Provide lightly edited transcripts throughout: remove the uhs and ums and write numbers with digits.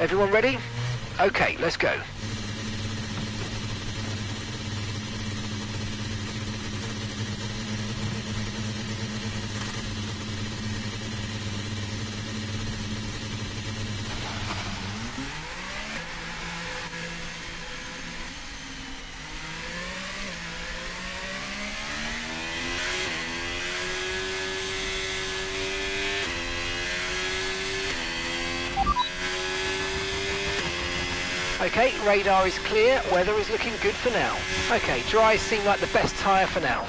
Everyone ready? Okay, let's go. Okay, radar is clear, weather is looking good for now. Okay, dries seem like the best tyre for now.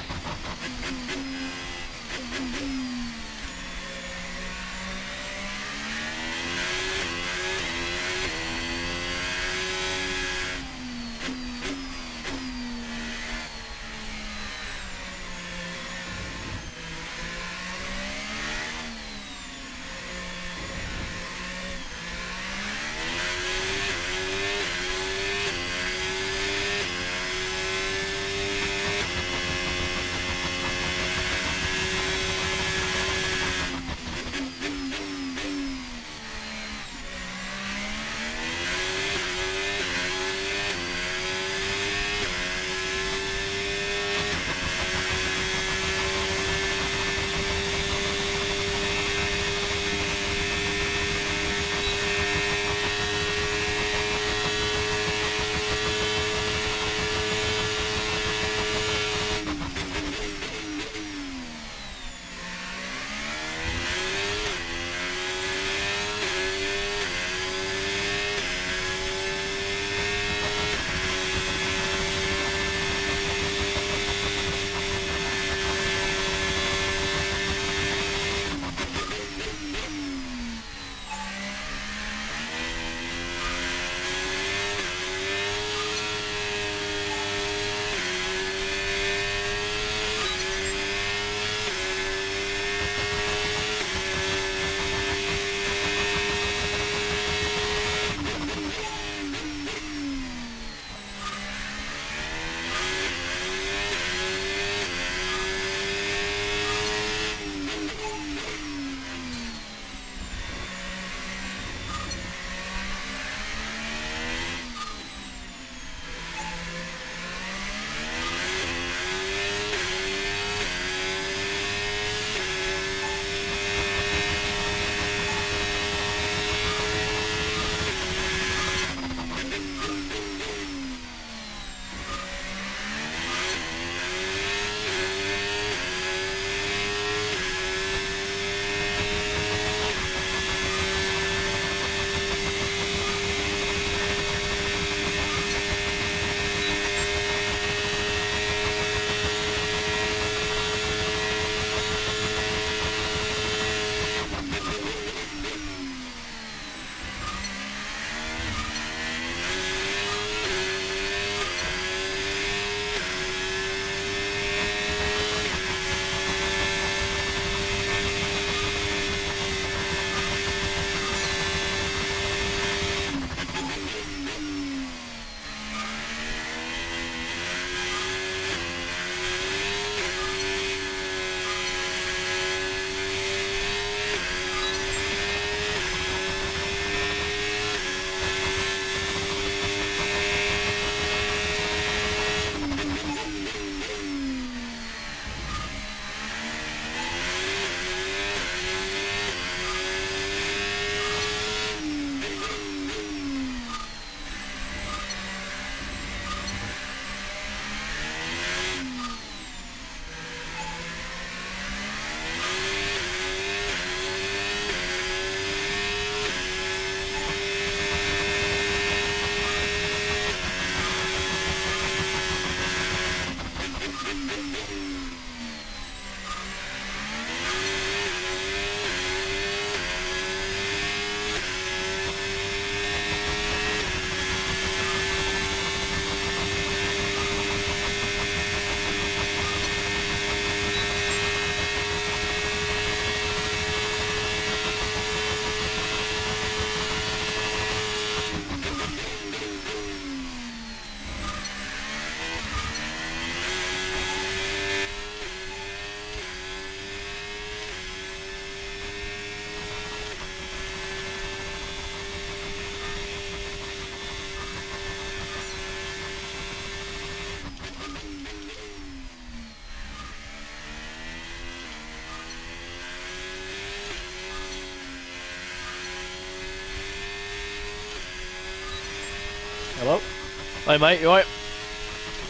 Hey mate, you alright?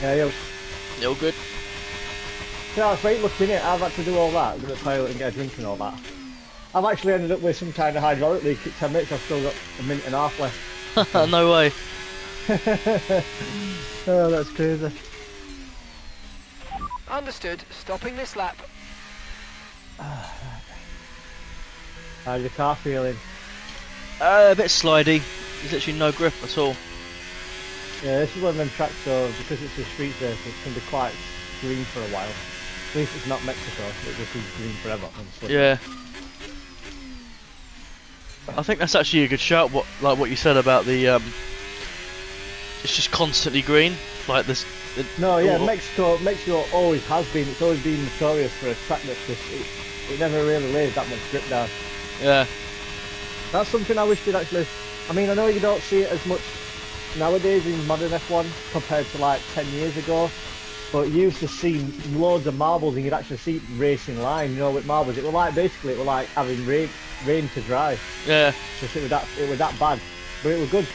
Yeah, yo. You all good? Yeah, it's right looking at. I've had to do all that, go to the toilet and get a drink and all that. I've actually ended up with some kind of hydraulic leak at 10 minutes. I've still got a minute and a half left. No way. Oh, that's crazy. Understood. Stopping this lap. How's your car feeling? A bit slidey. There's literally no grip at all. Yeah, this is one of them tracks, so because it's a street surface, it can be quite green for a while. At least it's not Mexico, it just is green forever. Yeah. I think that's actually a good shout. What you said about the it's just constantly green, like this. No, yeah, Mexico always has been. It's always been notorious for a track that's just it never really lays that much grip down. Yeah. That's something I wish they'd actually. I mean, I know you don't see it as much nowadays in modern F1 compared to like 10 years ago, but you used to see loads of marbles and you'd actually see it racing line. You know, with marbles, it was like basically it was like having rain to dry. Yeah. Just it was that bad, but it was good.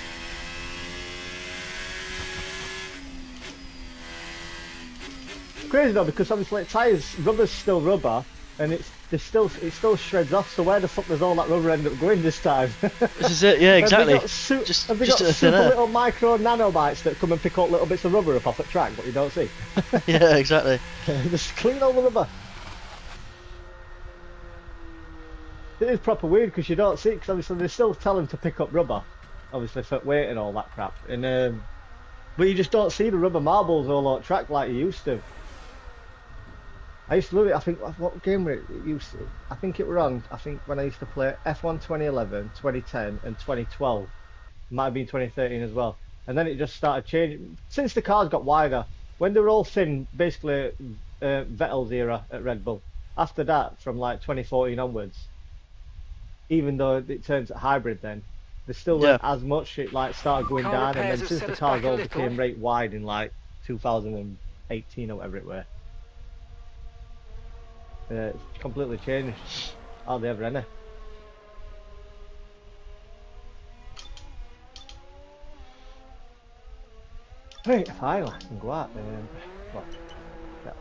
Crazy though, because obviously tyres, rubber's still rubber, and it still shreds off. So where the fuck does all that rubber end up going this time? This is it. Yeah, exactly. Have they got super little micro nanobites that come and pick up little bits of rubber up off the track, but you don't see? Yeah, exactly. Just clean all the rubber. It is proper weird because you don't see it, because obviously they still tell them to pick up rubber, obviously for weight and all that crap, and but you just don't see the rubber marbles all over track like you used to. I used to love it. I think what game were it used to? I think it were on. I think when I used to play F1 2011, 2010, and 2012. It might have been 2013 as well. And then it just started changing since the cars got wider. When they were all thin, basically Vettel's era at Red Bull. After that, from like 2014 onwards, even though it turns hybrid, then they still weren't as much. It like started going down, and then since the cars all became rate wide in like 2018 or whatever it were. It's completely changed. Hardly ever any. Right, finally, I can go out. Well, yeah.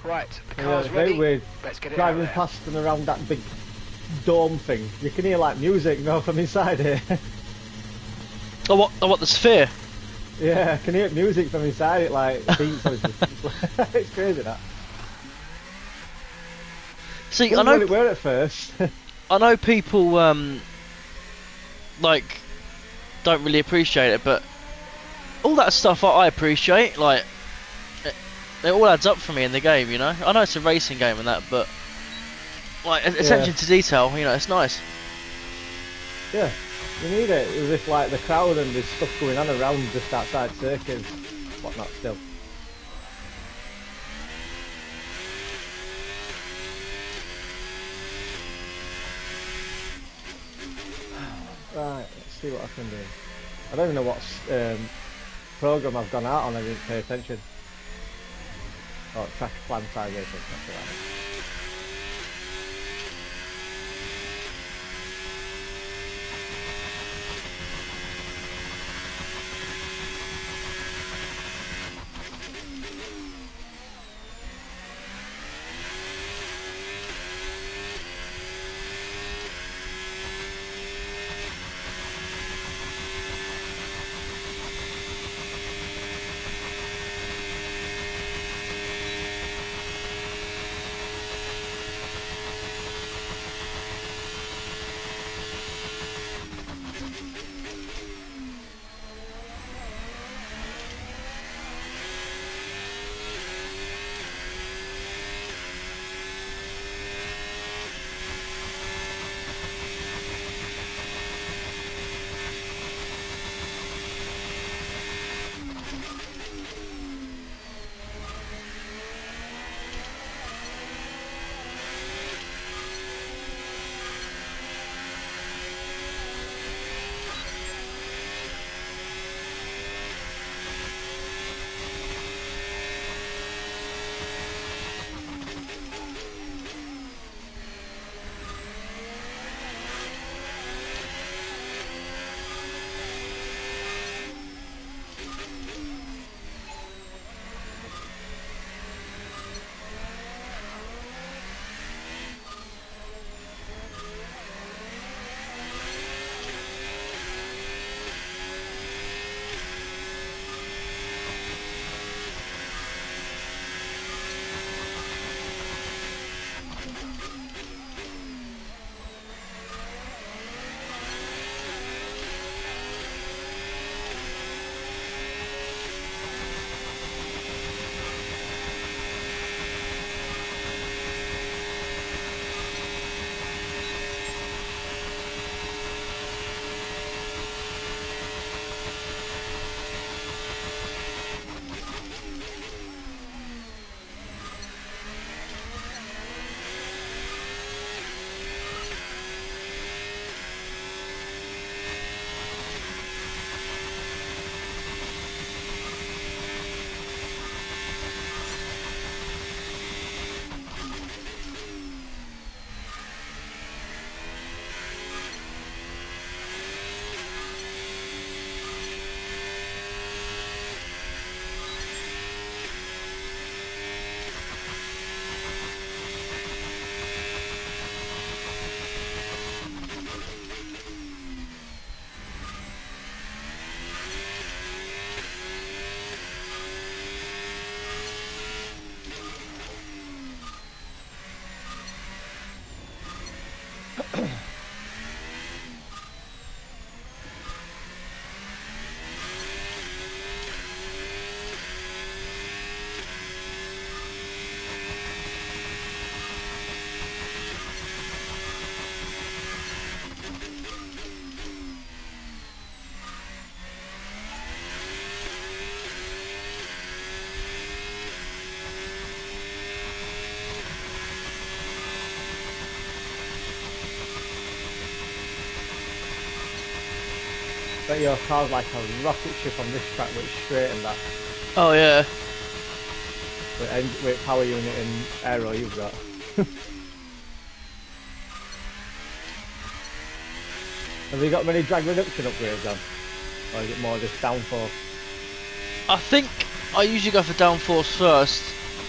Right, the car's it's ready. very weird. Let's get it driving out there. past and around that big dome thing. You can hear like music, you know, from inside here. Oh, what the sphere? Yeah, I can hear music from inside it, like beats. It's crazy that. See, I know what it were at first. I know people like don't really appreciate it, but all that stuff I appreciate. Like it all adds up for me in the game, you know. I know it's a racing game and that, but like attention to detail, you know, it's nice. Yeah, you need it. As if like the crowd and there's stuff going on around just outside circuits, whatnot. Still. Right, let's see what I can do. I don't even know what program I've gone out on. I didn't pay attention. Oh, track acclimatization. That's what Bet your car's like a rocket ship on this track, but it's straight and that. Oh yeah. With power unit and aero you've got. Have you got many drag reduction upgrades on? Or is it more just downforce? I think I usually go for downforce first.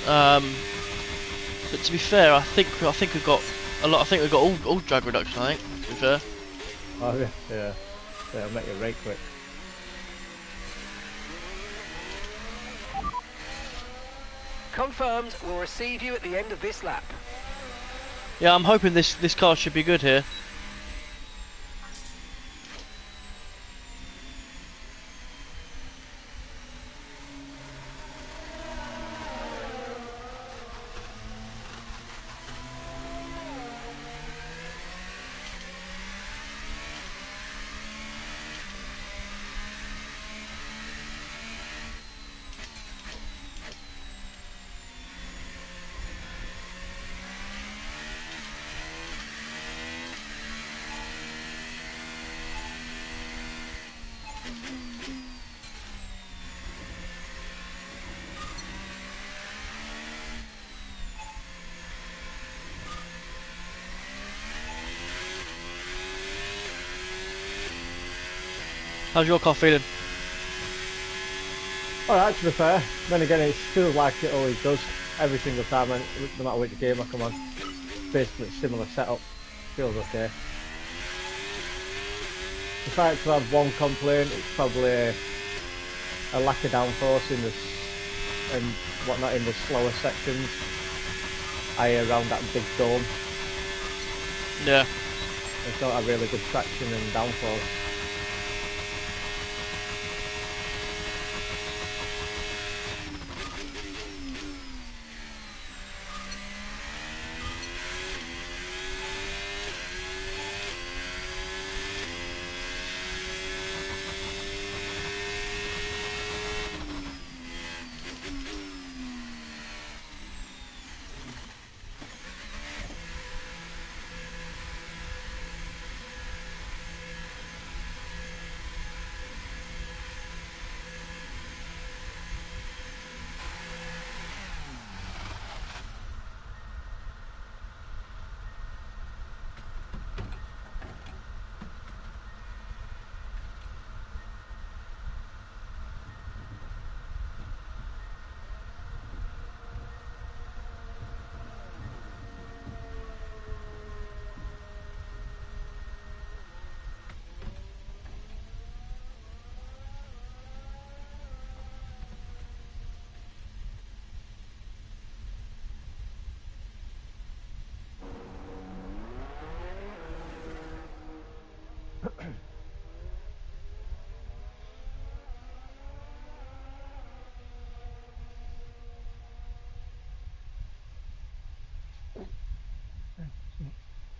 But to be fair, I think we've got a lot. I think we've got all drag reduction. I think. To be fair. Oh yeah, yeah. It'll make you rake quick. Confirmed, we'll receive you at the end of this lap. Yeah, I'm hoping this car should be good here. How's your car feeling? Alright, to be fair. Then again, it feels like it always does. Every single time, no matter which game I come on. Basically, similar setup. Feels okay. If I had to have one complaint, it's probably a lack of downforce in the and whatnot in the slower sections. Around that big dome. Yeah. It's not a really good traction and downforce.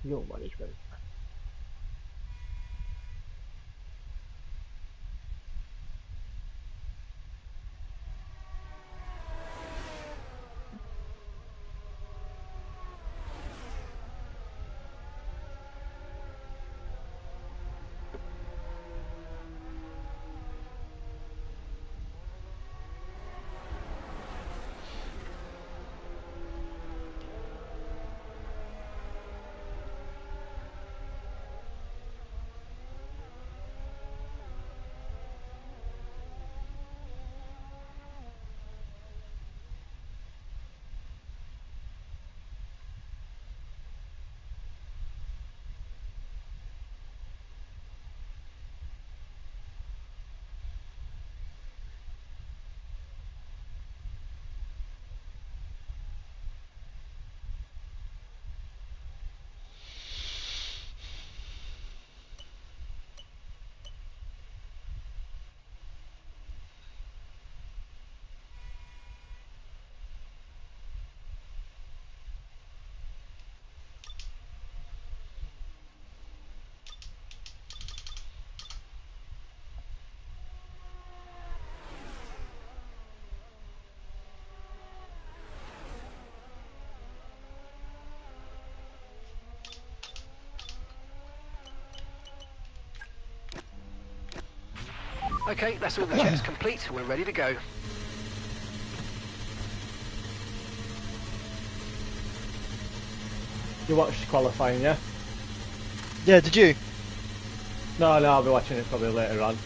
Your management. Okay, that's all the checks complete. We're ready to go. You watched qualifying, yeah? Yeah, did you? No, I'll be watching it probably later on.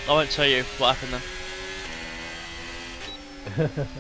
I won't tell you what happened then.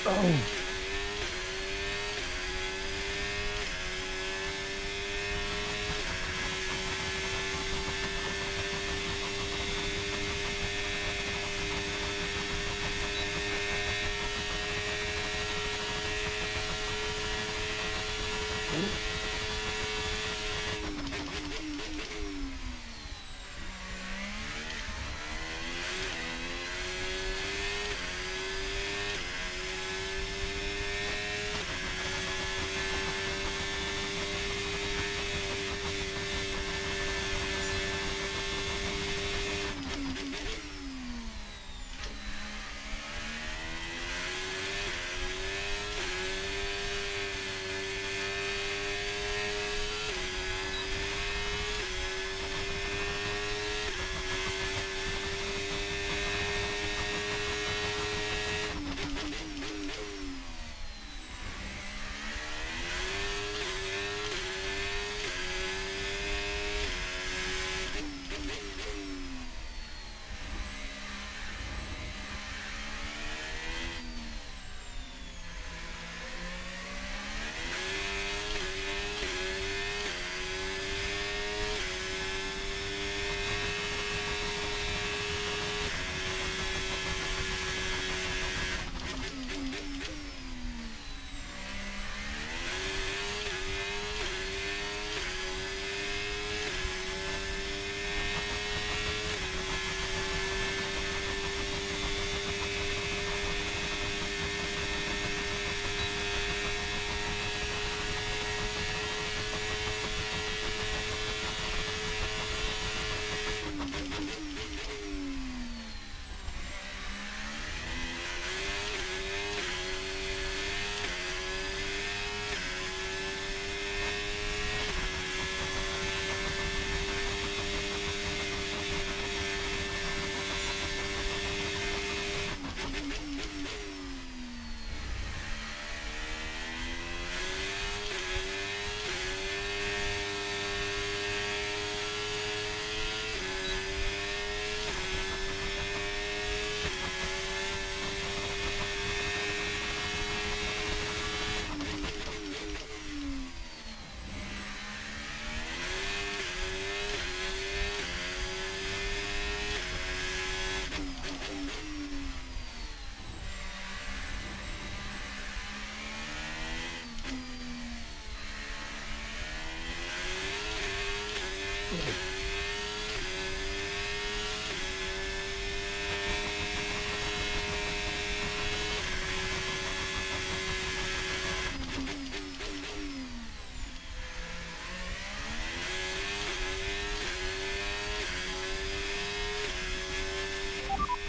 Oh.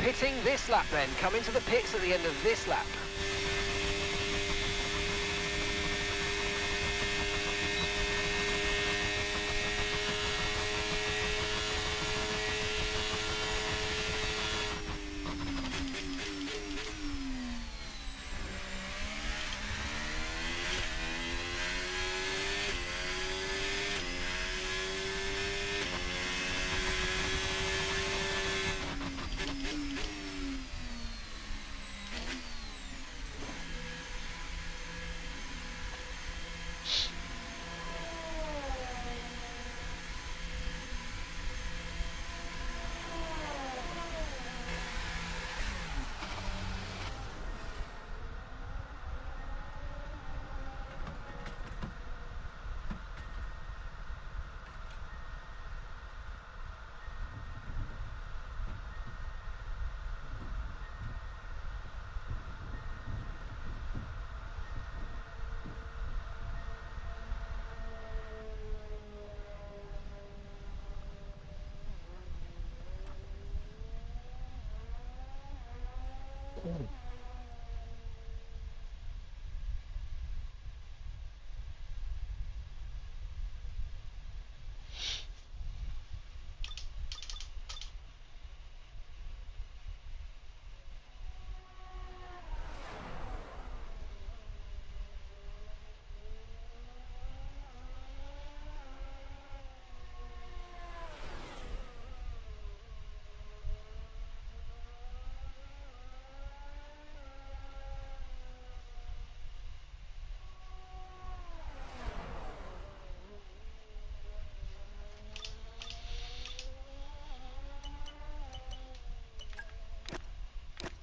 Pitting this lap then. Come into the pits at the end of this lap.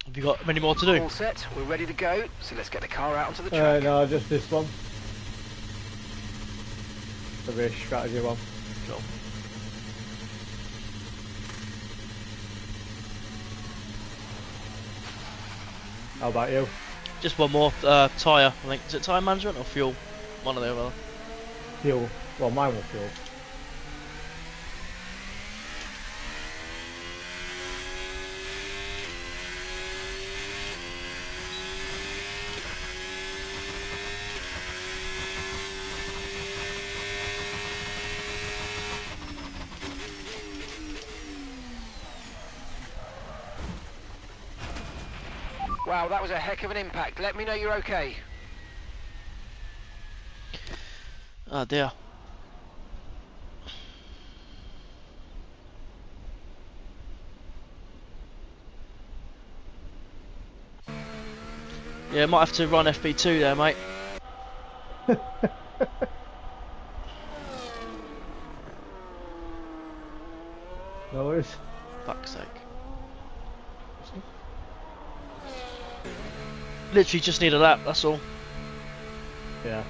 Have you got many more to do? All set, we're ready to go, so let's get the car out onto the track. No, just this one. The race strategy one. Cool. How about you? Just one more tyre, I think. Is it tyre management or fuel? One or the other. Fuel. Well, mine was fuel. Wow, that was a heck of an impact. Let me know you're okay. Oh dear. Yeah, might have to run FP2 there, mate. No worries. Fuck's sake. Literally just need a lap, that's all. Yeah.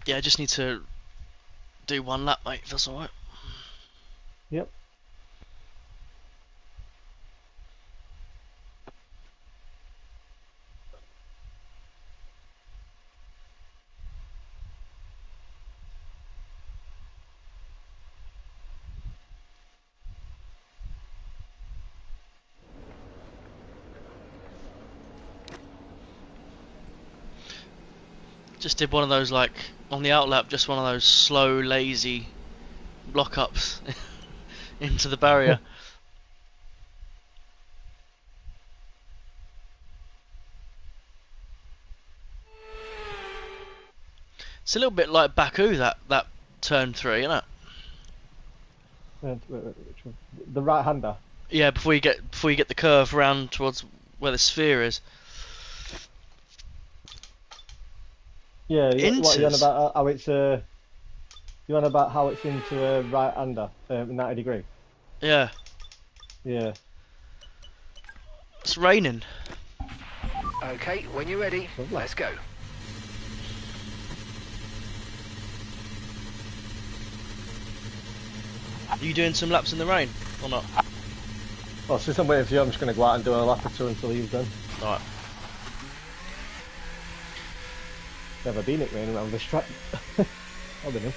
Yeah, I just need to do one lap, mate, if that's alright. Yep. Just did one of those, like, on the outlap, just one of those slow, lazy block ups into the barrier. It's a little bit like Baku, that turn 3, isn't it? Which one? The right hander. Yeah, before you get the curve round towards where the sphere is. Yeah, what are you on Inters. about? How it's you on about how it's into a right hander, 90 degree. Yeah, Yeah. it's raining. Okay, when you're ready, Lovely. let's go. Are you doing some laps in the rain or not? Well, since I'm waiting for you, I'm just going to go out and do a lap or two until you've done. Alright. Never been it raining around this track. I don't know.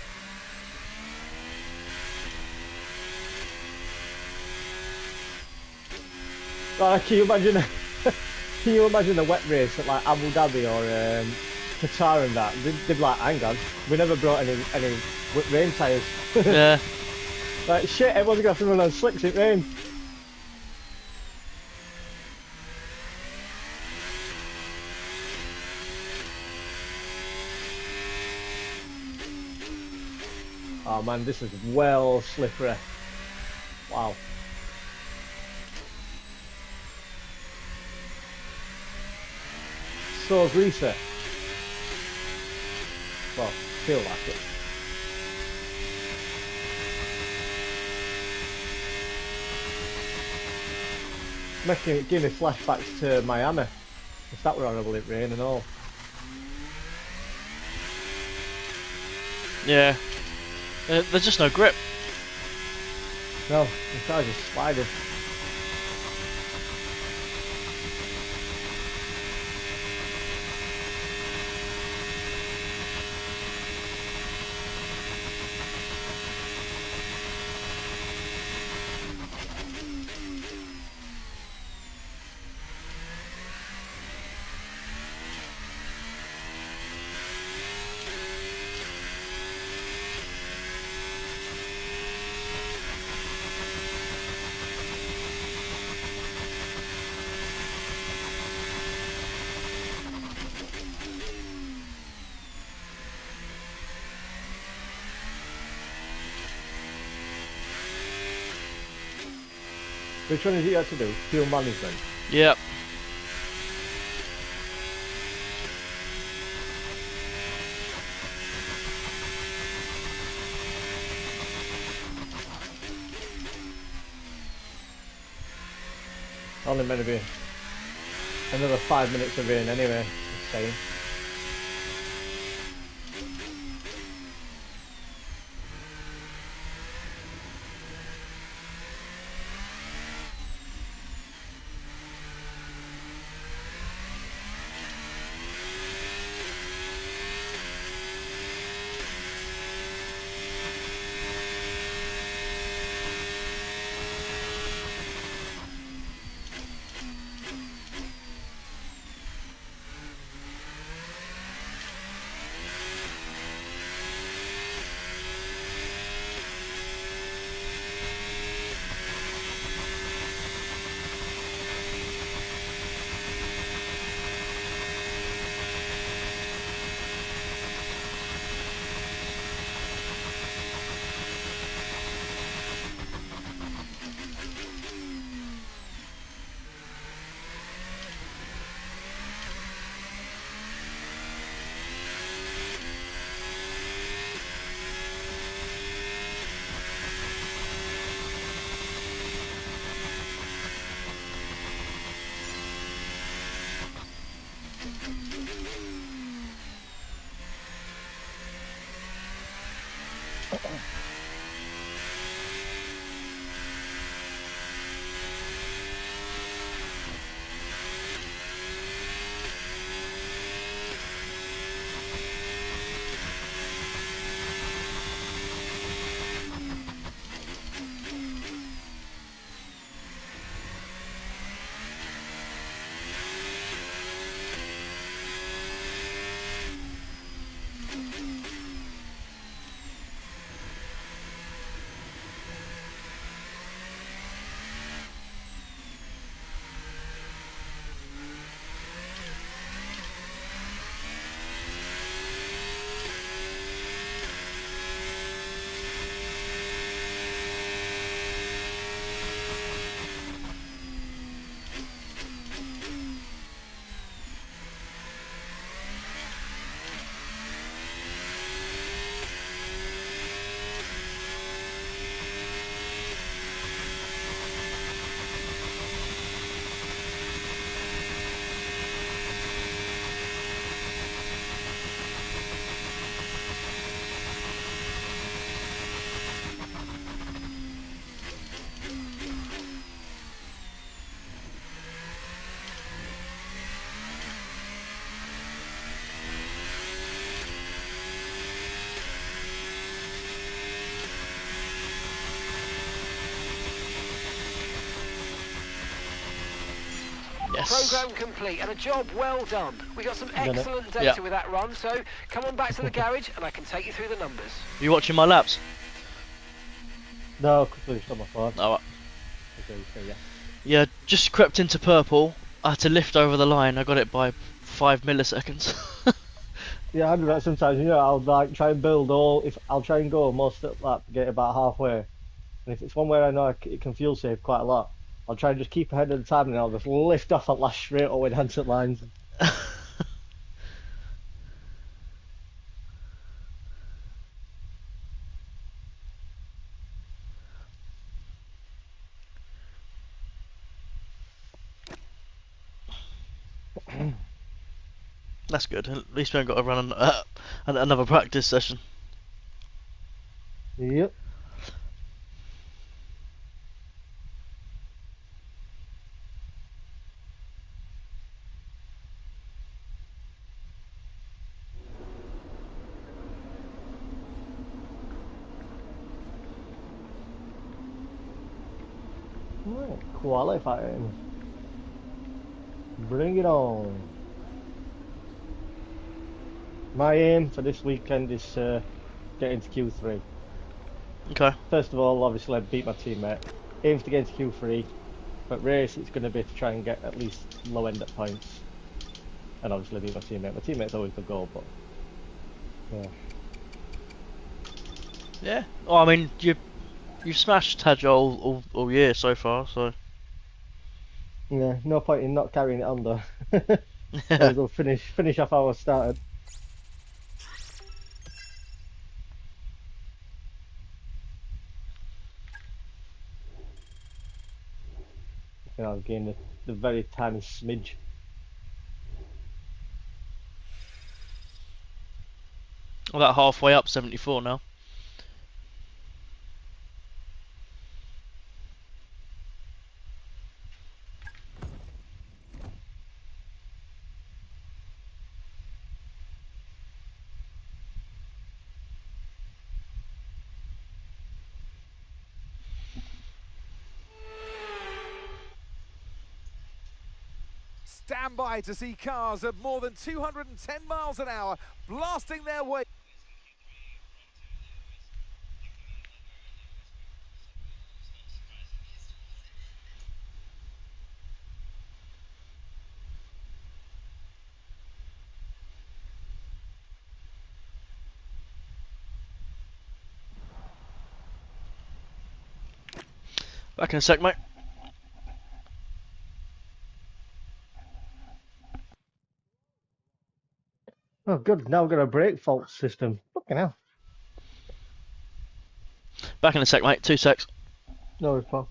Can you imagine? Can you imagine the wet race at like Abu Dhabi or Qatar and that? They'd be like, hang on, we never brought any rain tyres. Yeah. Like shit, everyone's gonna have to run on slicks. It rained. Oh man, this is well slippery. Wow. So greasy. Well, feel like it. Giving me flashbacks to Miami. If that were horrible, it rained and all. Yeah. There's just no grip. No, the car's just sliding. Which one is it you have to do? Fuel management. Yep. Only meant to be another 5 minutes of rain anyway, just saying. Yes. Program complete and a job well done. We got some Done it. excellent data Yeah. with that run, so come on back to the garage and I can take you through the numbers. You watching my laps? No, quickly just on my phone. Oh, Okay, so yeah. yeah, just crept into purple. I had to lift over the line. I got it by 5 milliseconds. Yeah, I do that sometimes. You know, I'll like try and build all. If I'll try and go most of that, get about halfway, and if it's one where I know it can fuel save quite a lot, I'll try and just keep ahead of the time, and I'll just lift off that last straight away down to lines. That's good. At least we haven't got to run another practice session. Yep. Right, qualifying. Bring it on. My aim for this weekend is get into Q3. Okay. First of all, obviously, beat my teammate. Aims to get into Q3, but race it's going to be to try and get at least low end at points, and obviously beat my teammate. My teammate's always the goal, but yeah. Yeah. Oh, I mean, you've smashed Tadjo all year so far, so. Yeah, no point in not carrying it on though. Yeah. Always will finish off how I started. You know, I've gained the very tiny smidge. About halfway up 74 now. Stand by to see cars at more than 210 miles an hour blasting their way. Back in a sec, mate. Oh, good. Now we've got a brake fault system. Fucking hell. Back in a sec, mate. 2 secs. No response.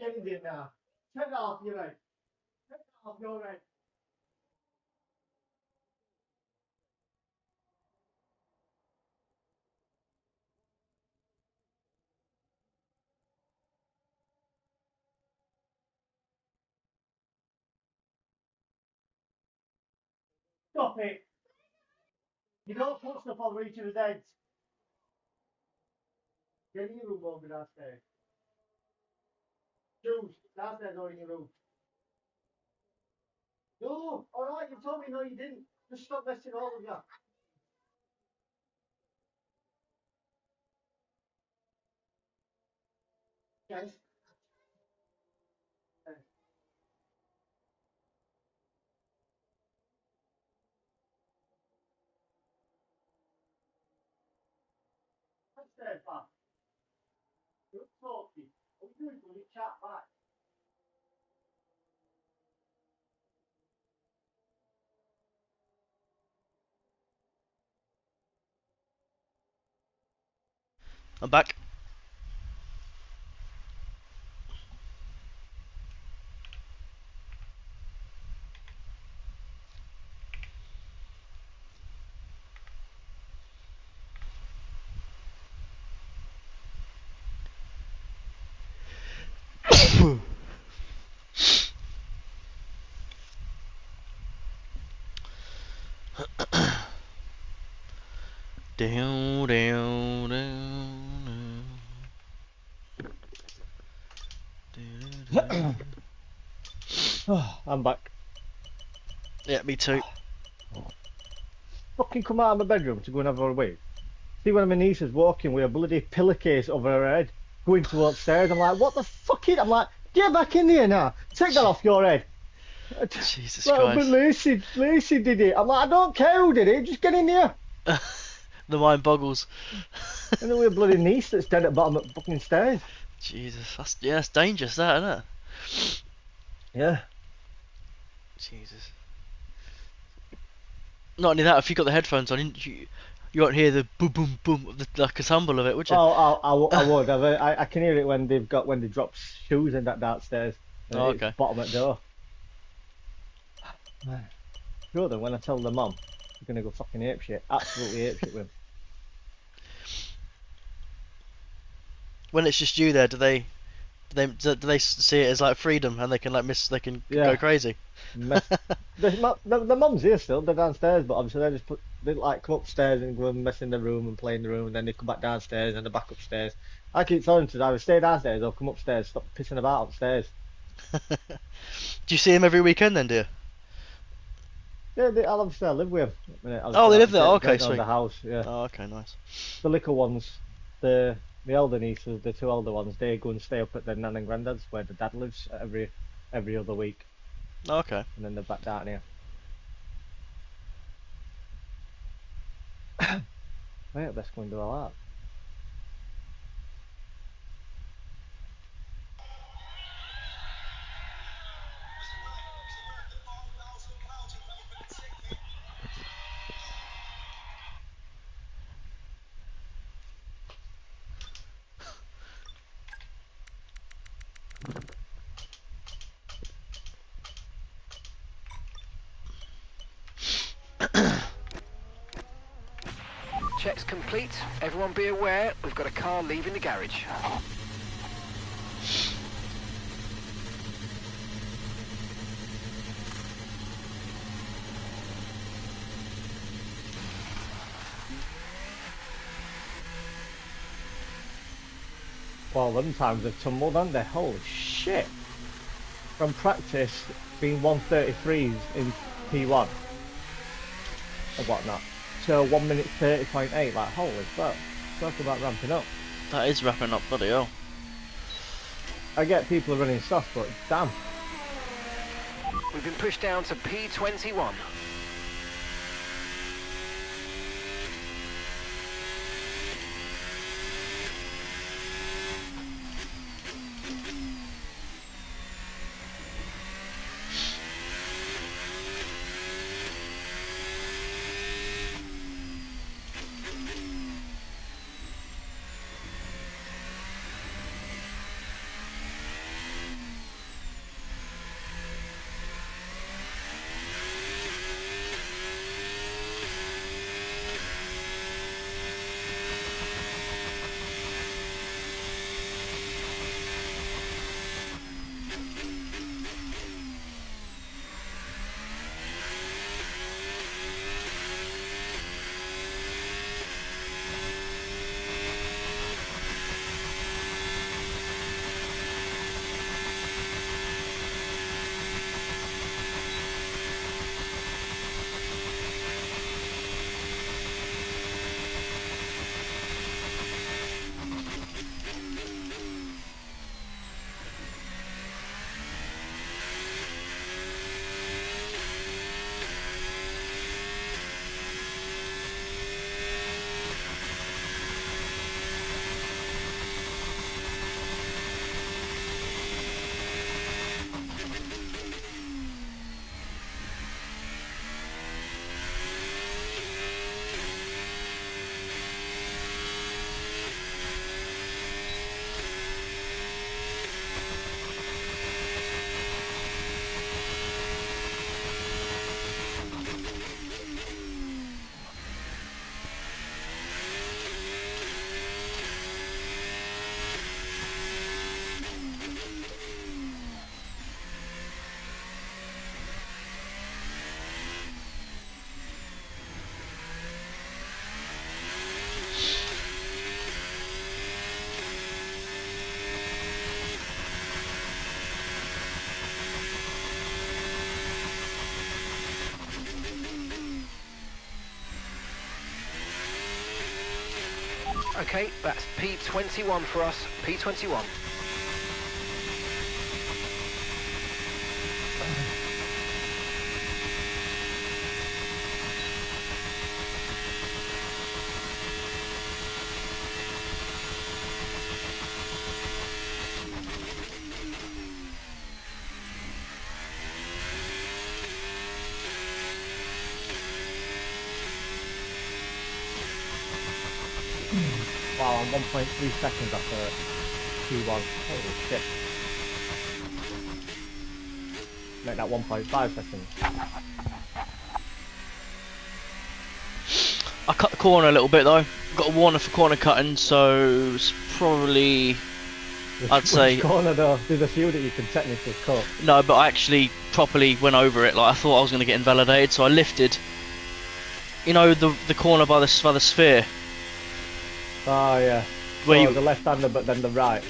Get in there now. Take that off your head. Take that off your head. Stop it. You don't put stuff over each other's heads. Get in your room over downstairs. Shoes, downstairs or in your room. No, alright, you told me no you didn't. Just stop messing all of you. Yes. Downstairs, pal. You're talking. What are you doing? Will you chat back? I'm back. Down, down, down, down. I'm back. Yeah, me too. Fucking come out of my bedroom to go and have a wee. See one of my nieces walking with a bloody pillowcase over her head, going to upstairs. I'm like, what the fuck is? I'm like, get back in here now. Take that off your head. Jesus Like, but Christ. Lacey did it. I'm like, I don't care who did it. Just get in here. The mind boggles. And then we have a bloody niece that's dead at the bottom of the fucking stairs. Jesus, that's dangerous, that, isn't it? Yeah. Jesus. Not only that, if you got the headphones on, you won't hear the boom, boom, boom, of like a tumble of it, would you? Oh, I would. I can hear it when they drop shoes in that downstairs. And Oh, it's okay. bottom at door. Sure then, when I tell the mum, you're gonna go fucking apeshit. Absolutely apeshit with him. When it's just you there, do they see it as like freedom and they can like they can go Yeah. crazy? The mum's here still. They're downstairs, but obviously they like come upstairs and go and mess in the room and play in the room, and then they come back downstairs and they're back upstairs. I keep telling them to either stay downstairs or come upstairs. Stop pissing about upstairs. Do you see him every weekend then, do you? Yeah, obviously I live with them. Oh, they live there. Right Okay, down sweet. the house. Yeah. Oh, okay, nice. The little ones, the elder nieces, the two elder ones, they go and stay up at their nan and granddad's where the dad lives every other week, Oh, okay. and then they're back down here. Right, let's go and do all that. Checks complete. Everyone be aware, we've got a car leaving the garage. Well, them times have tumbled, haven't they? Holy shit! From practice being 133s in P1 and whatnot to 1 minute 30.8. Like, holy fuck! Talk about ramping up. That is wrapping up, bloody hell. I get people are running soft, but damn. We've been pushed down to P21. Okay, that's P21 for us. P21. Wow, I'm 1.3 seconds after P1. Holy shit. Make that 1.5 seconds. I cut the corner a little bit though. Got a warner for corner cutting, so it's probably, I'd say. Which corner though? There's a few that you can technically cut. No, but I actually properly went over it. Like I thought I was going to get invalidated, so I lifted. You know the corner by the sphere. Oh yeah. Where so you, the left hander, but then the right.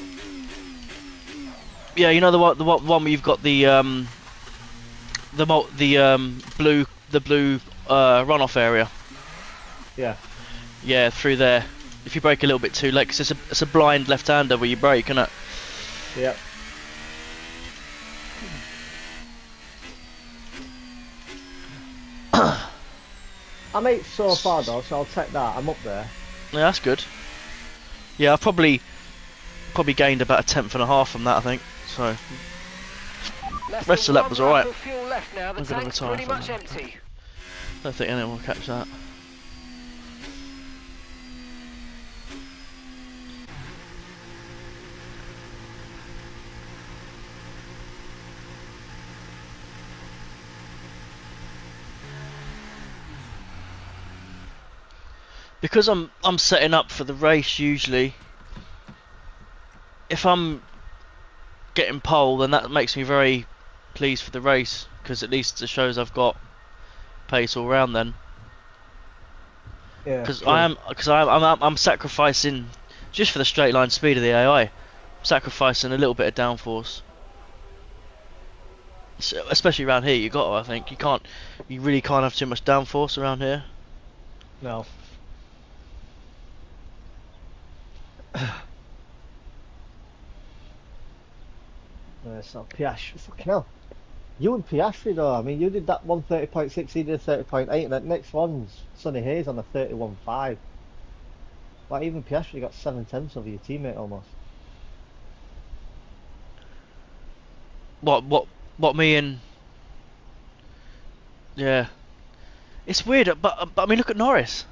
Yeah, you know the one where you've got the blue runoff area. Yeah. Yeah, through there. If you brake a little bit too late, 'cause it's a blind left-hander where you brake, isn't it? Yep. I'm 8 so far though, so I'll take that. I'm up there. Yeah, that's good. Yeah, I've probably gained about a tenth and a half from that, I think. So rest of the lap was alright. Fuel left now. The tank's pretty much empty. Don't think anyone will catch that. Because I'm setting up for the race usually. If I'm getting pole, then that makes me very pleased for the race, because at least it shows I've got pace all round then. Yeah. Because I'm sacrificing just for the straight line speed of the AI. sacrificing a little bit of downforce. Especially around here, you got to. I think you really can't have too much downforce around here. No. So Piastri, fucking hell. You and Piastri though, I mean, you did that 130.6, he did 30.8, and that next one's Sonny Hayes on a 31.5. Like, even Piastri got 7/10 over your teammate almost. What me and... Yeah. It's weird, but I mean, look at Norris.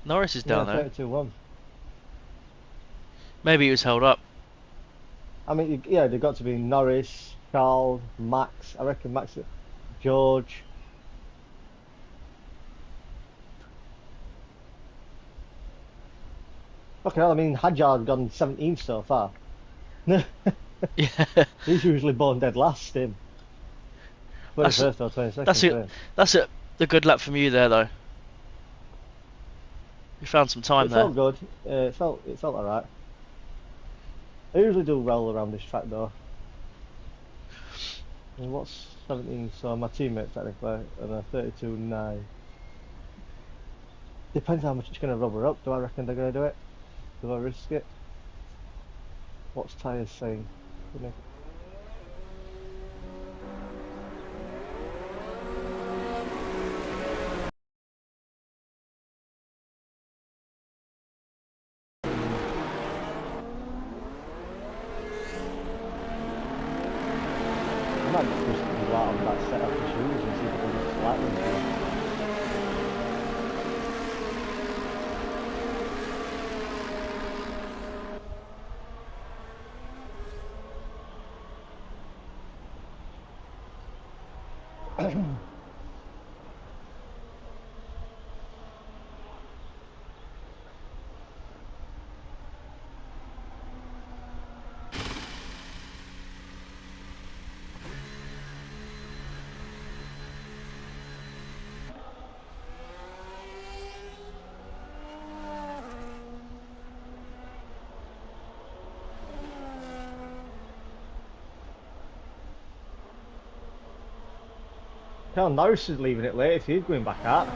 Norris is down there. 32.1. Maybe he was held up. I mean, yeah, they've got to be Norris, Charles, Max. I reckon Max, George. Okay, I mean, Hadjar's gone 17 so far. Yeah. He's usually born dead last, him. 21st or 22nd. That's it. The good lap from you there, though. You found some time It there. felt good. It felt alright. I usually do well around this track though. I mean, what's 17? So my teammate technically, and a 32.9. Depends how much it's going to rubber up. Do I reckon they're going to do it? Do I risk it? What's tyres saying? You know? I might just go out on that set of shoes and see if I can get slightly. Hell, Norris is leaving it late if he's going back out.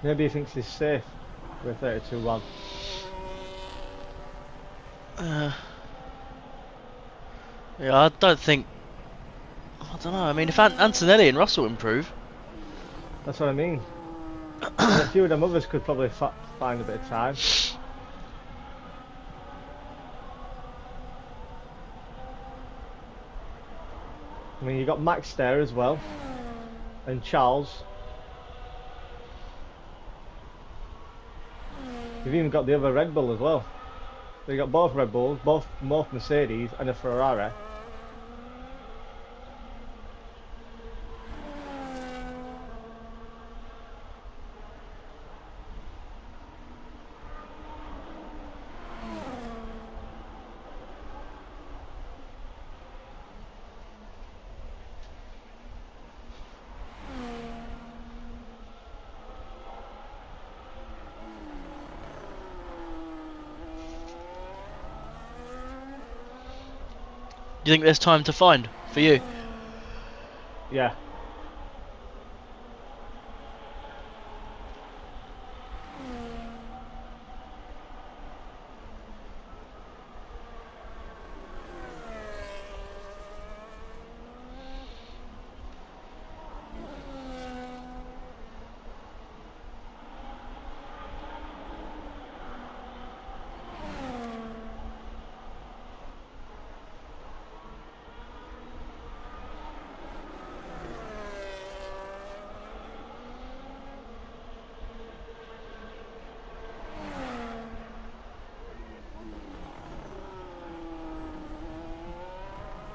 Maybe he thinks he's safe with 32.1. Yeah, I don't think... I don't know, I mean, if Antonelli and Russell improve... That's what I mean. And a few of them others could probably find a bit of time. I mean, you got Max there as well, and Charles. You've even got the other Red Bull as well. So you got both Red Bulls, both Mercedes, and a Ferrari. Do you think there's time to find for you? Yeah.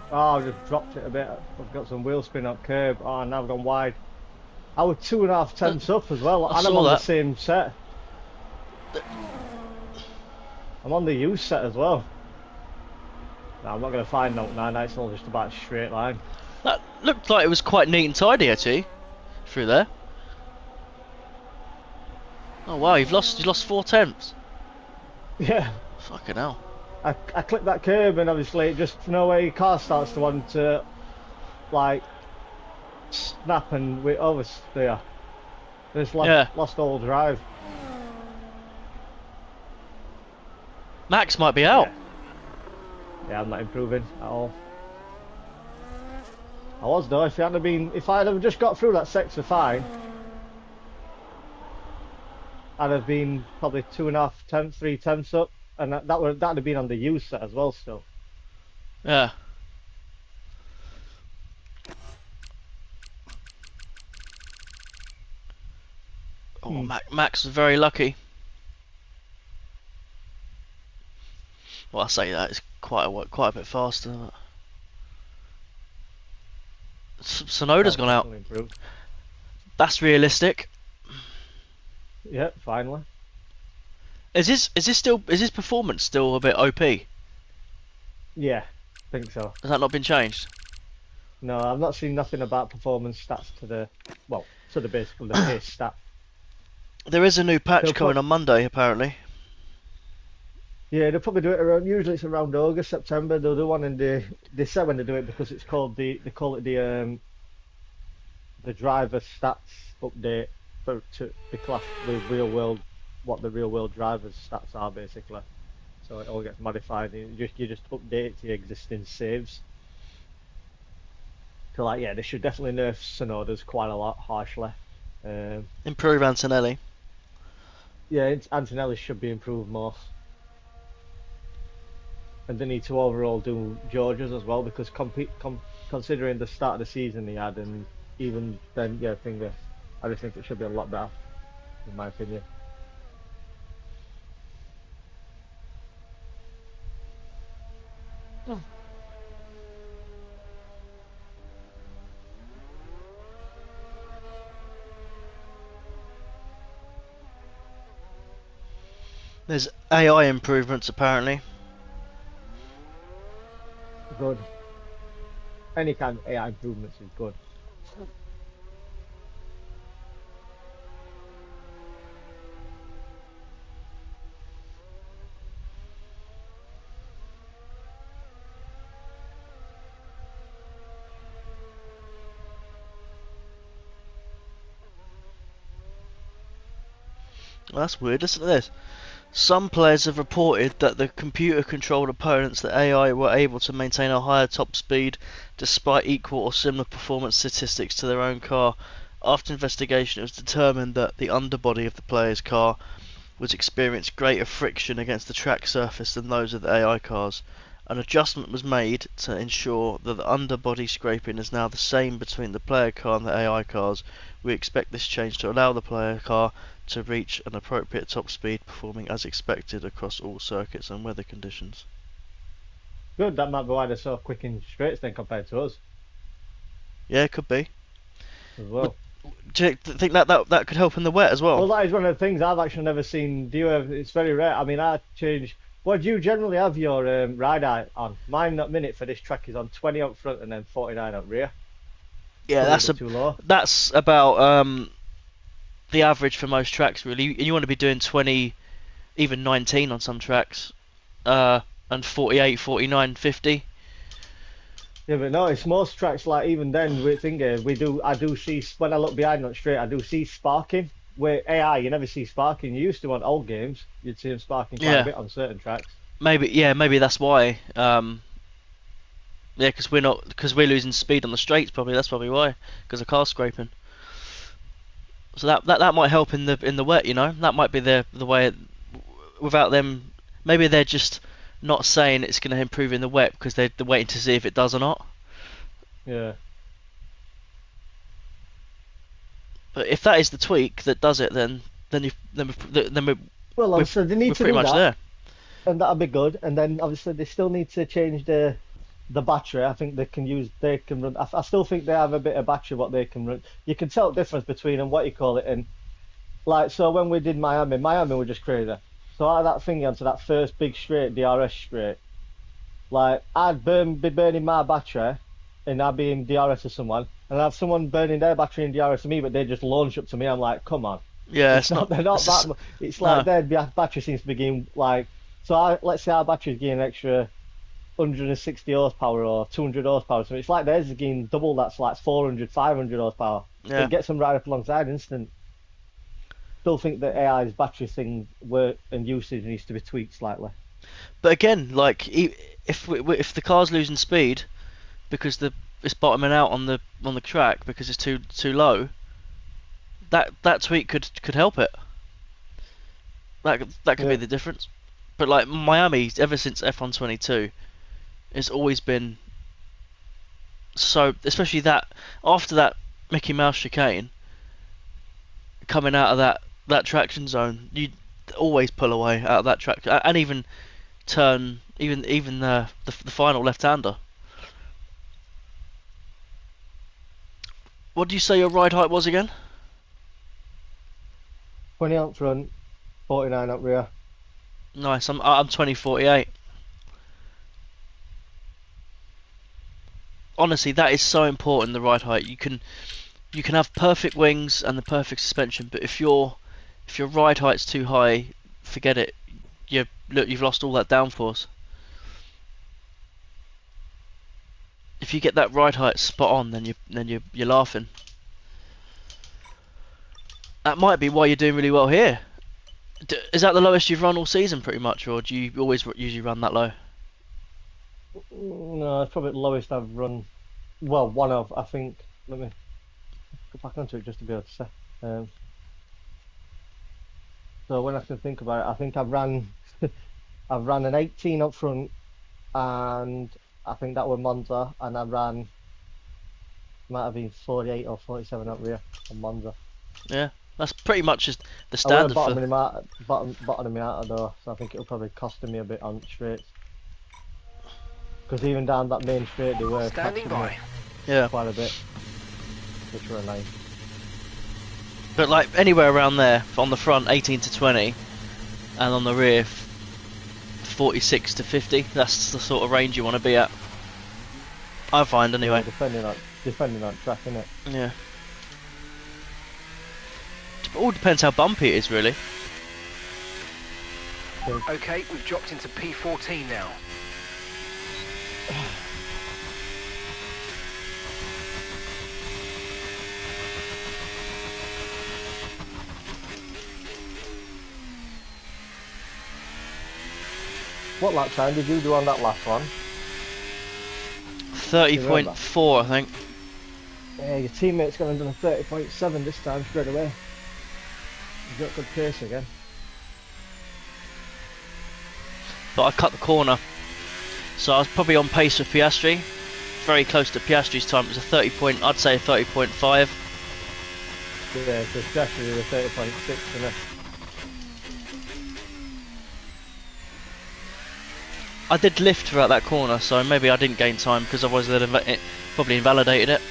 Oh, I've just dropped it a bit. I've got some wheel spin up curb. Oh, now I've gone wide. I was 2.5 tenths up as well, and I'm on the same set. I'm on the used set as well. No, I'm not going to find note 9, it's all just about a straight line. That looked like it was quite neat and tidy actually, through there. Oh wow, you've lost 4 tenths. Yeah. Fucking hell. I clipped that curb and obviously it just, you know, where your car starts to want to, like, snap and we oversteer. Just Yeah. lost all drive. Max might be out. Yeah. Yeah, I'm not improving at all. I was though. If I'd have just got through that sector fine, I'd have been probably 2.5 tenths, 3 tenths up, and that'd have been on the U set as well. Still, Yeah. Oh, Max was very lucky. Well, I say that it's quite a bit faster. But... Sonoda's that's gone out. definitely improved. That's realistic. Yeah, finally. Is his performance still a bit OP? Yeah, I think so. Has that not been changed? No, I've not seen nothing about performance stats to the basically the pace stat. There is a new patch They'll coming on Monday, apparently. Yeah, they'll probably do it around. Usually it's around August, September. They'll do one in they say when they do it because it's called they call it the driver stats update to be classed with real world, what the real world drivers stats are basically. So it all gets modified. And you just update your existing saves. So like yeah, they should definitely nerf Sonoda's quite a lot harshly. Improve Antonelli. Yeah, Antonelli should be improved more. And they need to overall do George's as well because considering the start of the season he had and even then, yeah, I just think it should be a lot better, in my opinion. Oh. There's AI improvements apparently. Good. Any kind of AI improvements is good. Well, that's weird. Listen to this. Some players have reported that the computer-controlled opponents, the AI, were able to maintain a higher top speed despite equal or similar performance statistics to their own car. After investigation, it was determined that the underbody of the player's car was experienced greater friction against the track surface than those of the AI cars. An adjustment was made to ensure that the underbody scraping is now the same between the player car and the AI cars. We expect this change to allow the player car to reach an appropriate top speed, performing as expected across all circuits and weather conditions. Good, that might be why they're so quick in straights then compared to us. Yeah, it could be. As well. Do you think that could help in the wet as well? Well, that is one of the things I've actually never seen. It's very rare. I mean, I change. What do you generally have your ride height on? Mine at minute for this track is on 20 up front and then 49 up rear. Yeah, that's too low. That's about the average for most tracks really. You want to be doing 20, even 19 on some tracks, and 48, 49, 50. Yeah, but no, it's most tracks like even then I do see when I look behind on straight I do see sparking. Where AI you never see sparking. You used to on old games you'd see them sparking quite a bit on certain tracks. Maybe that's why. Yeah, because we're losing speed on the straights. Probably that's probably why. Because of car scraping. So that might help in the wet. You know, that might be the way. Without them, maybe they're just not saying it's going to improve in the wet because they're waiting to see if it does or not. Yeah. But if that is the tweak that does it, then we're well, obviously they need to pretty do much that, there. and that'll be good. And then obviously they still need to change the battery. I think they can run. I still think they have a bit of battery what they can run. You can tell the difference between them, what you call it, and like so when we did Miami were just crazy. So out of that thing onto that first big straight, DRS straight, like I'd be burning my battery, and I'd be in DRS to someone, and I'd have someone burning their battery in DRS to me, but they just launch up to me. I'm like, come on, Yeah, It's not. They're not it's that. just- It's no. like their battery seems to be getting like. So let's say our battery's getting an extra 160 horsepower or 200 horsepower. So it's like theirs is getting double. That's like 400, 500 horsepower. So Yeah. it gets them right up alongside instant. Still think that AI's battery thing work and usage needs to be tweaked slightly. But again, like if the car's losing speed because it's bottoming out on the track because it's too low, that tweak could help it. That could be Yeah. the difference. But like Miami, ever since F122, it's always been so. Especially that after that Mickey Mouse chicane, coming out of that traction zone, you always pull away out of that track, and even turn even the final left-hander. What do you say your ride height was again? 20 up front, 49 up rear. Nice. I'm 2048. Honestly, that is so important. The ride height. You can have perfect wings and the perfect suspension, but if your ride height's too high, forget it. You've lost all that downforce. If you get that ride height spot on, then you're laughing. That might be why you're doing really well here. Is that the lowest you've run all season, pretty much, or do you always usually run that low? No, it's probably the lowest I've run. Well, one of, I think. Let me go back onto it just to be able to say. Um, so when I can think about it, I think I've ran an 18 up front, and I think that were Monza, and I ran might have been 48 or 47 up rear on Monza. Yeah, that's pretty much just the I were standard for. bottoming him out though, so I think it'll probably cost me a bit on straights. Because even down that main straight, they were Standing catching by. me Yeah, quite a bit, which were nice. but like anywhere around there on the front, 18 to 20, and on the rear, 46 to 50. That's the sort of range you want to be at. I find anyway. Yeah, depending on track, innit? Yeah. It all depends how bumpy it is, really. Okay, we've dropped into P14 now. What lap time did you do on that last one? 30.4, I think. Yeah, your teammate's gone and done a 30.7 this time straight away. You've got good pace again. But I cut the corner, so I was probably on pace with Piastri, very close to Piastri's time. It was a 30 point, I'd say 30.5. Yeah, so it's actually the 30.6, isn't it? I did lift throughout that corner, so maybe I didn't gain time because otherwise it probably invalidated it.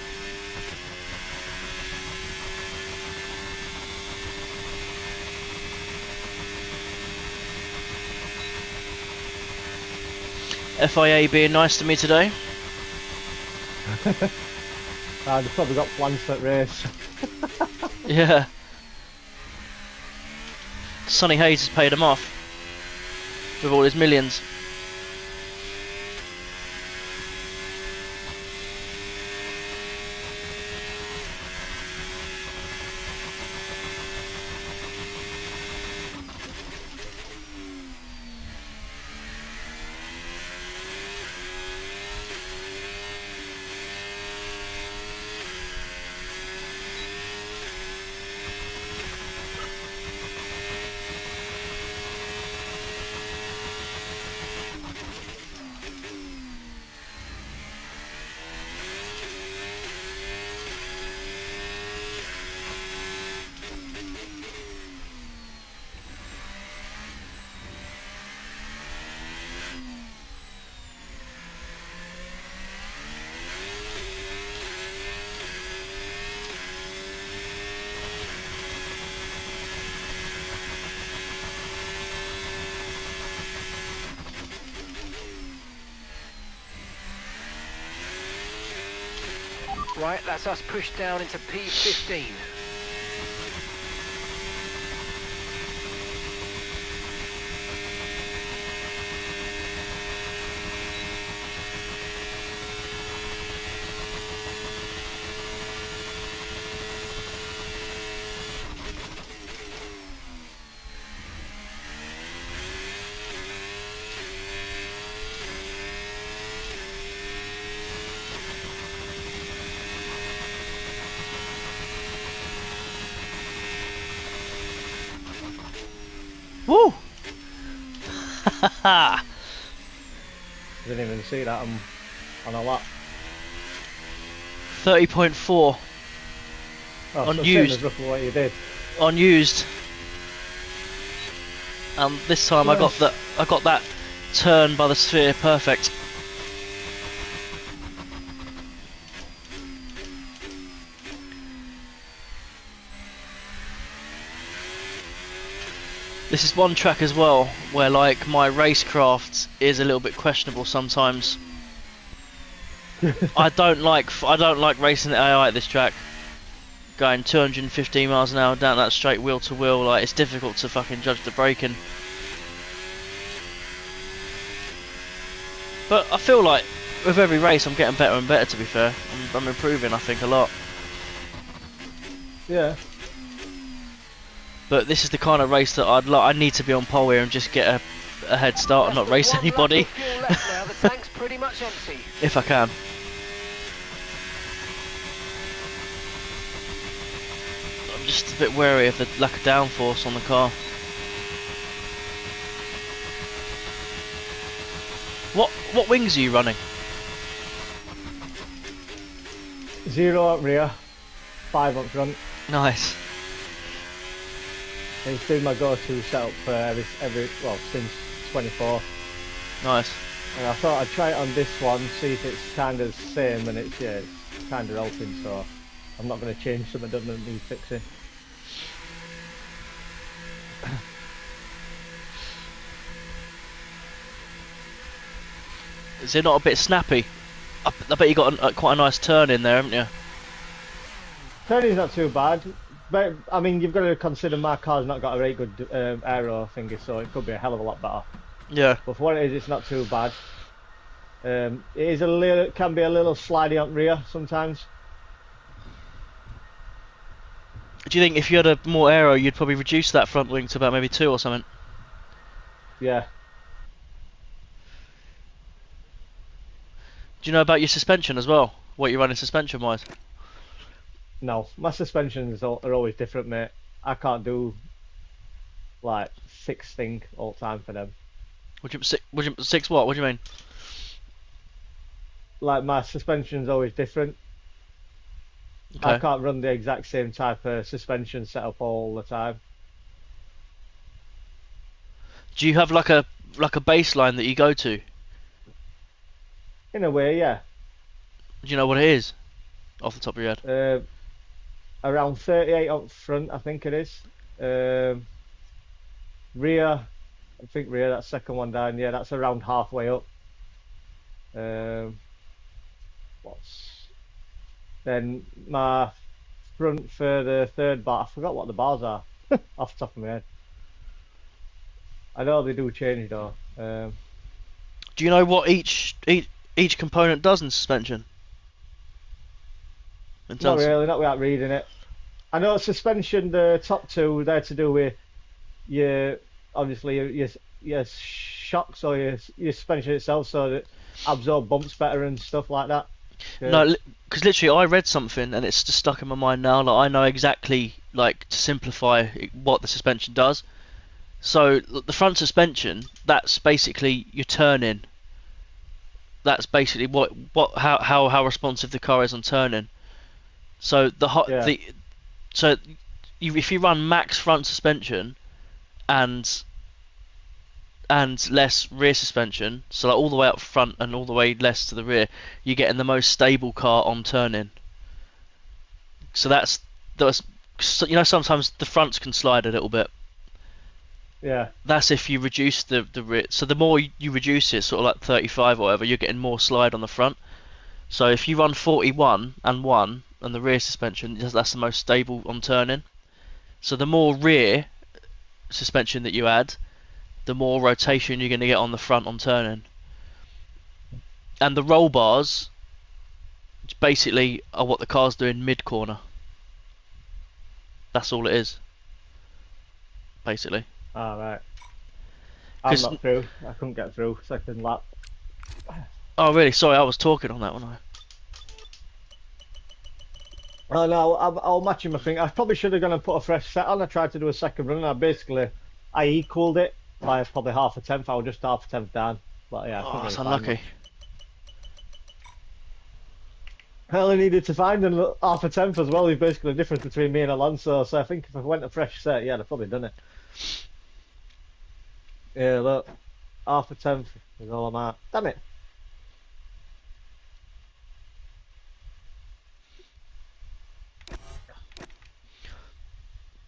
FIA being nice to me today. They've probably got plans for that race. Yeah. Sonny Hayes has paid him off with all his millions. Right, that's us pushed down into P15. Woo! Didn't even see that on a lap. 30.4 Oh, so same unused. as roughly what you did. Unused. And this time I got that turn by the sphere perfect. This is one track as well where like my racecraft is a little bit questionable sometimes. I don't like racing the AI at this track. Going 215 miles an hour down that straight wheel to wheel, like it's difficult to fucking judge the braking. But I feel like with every race I'm getting better and better. To be fair, I'm improving. I think a lot. Yeah. But this is the kind of race that I need to be on pole here and just get a head start and not race anybody. Now. The tank's pretty much empty. If I can. I'm just a bit wary of the lack of downforce on the car. What wings are you running? 0 up rear, 5 up front. Nice. It's been my go-to setup for well, since 24. Nice. And I thought I'd try it on this one, see if it's kind of the same, and it's kind of helping. So I'm not going to change something that doesn't need fixing. Is it not a bit snappy? I bet you got quite a nice turn in there, haven't you? Turning's not too bad, but I mean you've got to consider my car's not got a very good aero thingy, so it could be a hell of a lot better. Yeah. But for what it is, it's not too bad. It is can be a little slidey up rear sometimes. Do you think if you had a more aero, you'd probably reduce that front wing to about maybe 2 or something? Yeah. Do you know about your suspension as well? What you're running suspension wise? No, my suspensions are always different, mate. I can't do like 6 thing all the time for them. Would you 6 what? What do you mean? Like my suspension's always different. Okay. I can't run the exact same type of suspension setup all the time. Do you have like a baseline that you go to? In a way, yeah. Do you know what it is? Off the top of your head? Around 38 up front, I think it is. Rear, I think rear, that second one down, yeah, that's around halfway up. Then my front for the third bar, I forgot what the bars are off the top of my head. I know they do change though. Do you know what each component does in suspension? Not really, not without reading it. I know suspension, the top 2, they're to do with your shocks or your suspension itself, so that absorb bumps better and stuff like that. No, because literally I read something and it's just stuck in my mind now. Like I know exactly, like to simplify what the suspension does. So the front suspension, that's basically your turning. That's basically how responsive the car is on turning. So if you run max front suspension and less rear suspension, so like all the way up front and all the way less to the rear, you're getting the most stable car on turning. So that's sometimes the fronts can slide a little bit. Yeah. That's if you reduce the rear. So the more you reduce it, sort of like 35 or whatever, you're getting more slide on the front. So if you run 41 and 1 and the rear suspension, that's the most stable on turning. So the more rear suspension that you add, the more rotation you're going to get on the front on turning. And the roll bars basically are what the car's doing mid-corner. That's all it is, basically. Ah, right. I'm not through. I couldn't get through second lap. Oh, really? Sorry, I was talking on that one. Oh no, I'll match him. I think I probably should have gone and put a fresh set on. I tried to do a second run and I basically I equalled it by probably half a tenth. I was just half a tenth down. But yeah, I couldn't Oh, really that's find unlucky. much. I only needed to find half a tenth as well. Is basically the difference between me and Alonso. So I think if I went a fresh set, yeah, I'd probably done it. Yeah, look, half a tenth is all I'm at. Damn it.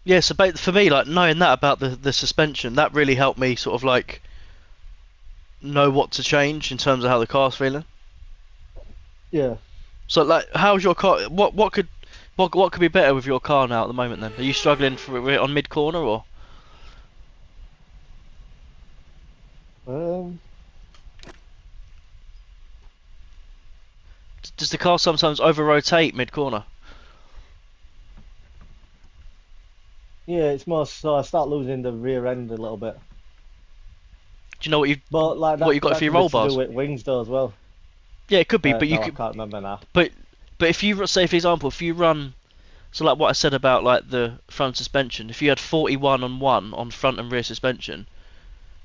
Yeah, so for me, like knowing that about the suspension, that really helped me sort of like know what to change in terms of how the car's feeling. Yeah. So like, how's your car? What could be better with your car now at the moment? Then are you struggling for it on mid corner or Um. does the car sometimes over rotate mid corner? Yeah, it's more so I start losing the rear end a little bit. Do you know But like what you got that for your could be roll to do bars? with wings though as well. Yeah, it could be, but you No, I could, can't remember now. but if you say for example, if you run, so like what I said about like the front suspension, if you had 41 on one on front and rear suspension,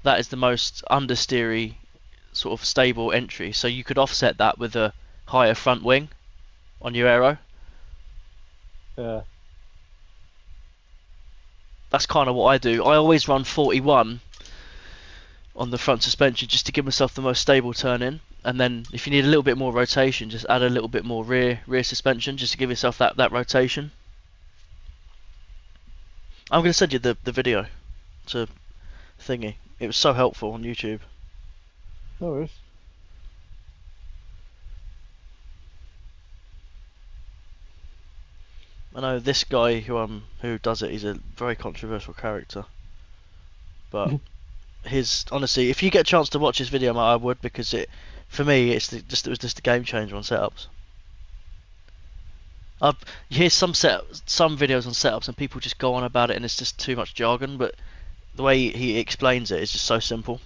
that is the most understeery sort of stable entry. So you could offset that with a higher front wing on your aero. Yeah. That's kind of what I do. I always run 41 on the front suspension just to give myself the most stable turn in, and then if you need a little bit more rotation, just add a little bit more rear suspension just to give yourself that rotation. I'm going to send you the video to thingy. It was so helpful on YouTube. No worries. I know this guy who does it. He's a very controversial character, but his honestly, if you get a chance to watch his video, I would, because it for me it was just a game changer on setups. You hear some videos on setups and people just go on about it and it's just too much jargon, but the way he explains it is just so simple.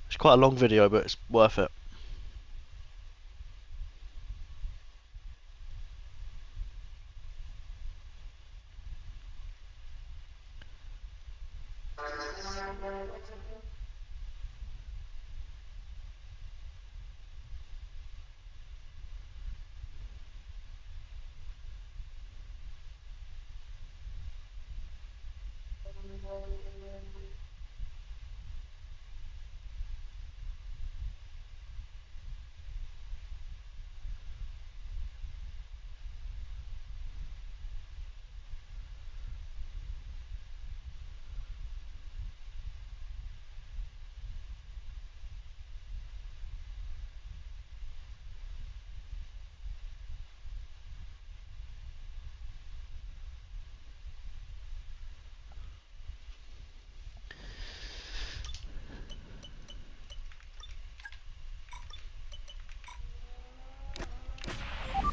It's quite a long video, but it's worth it.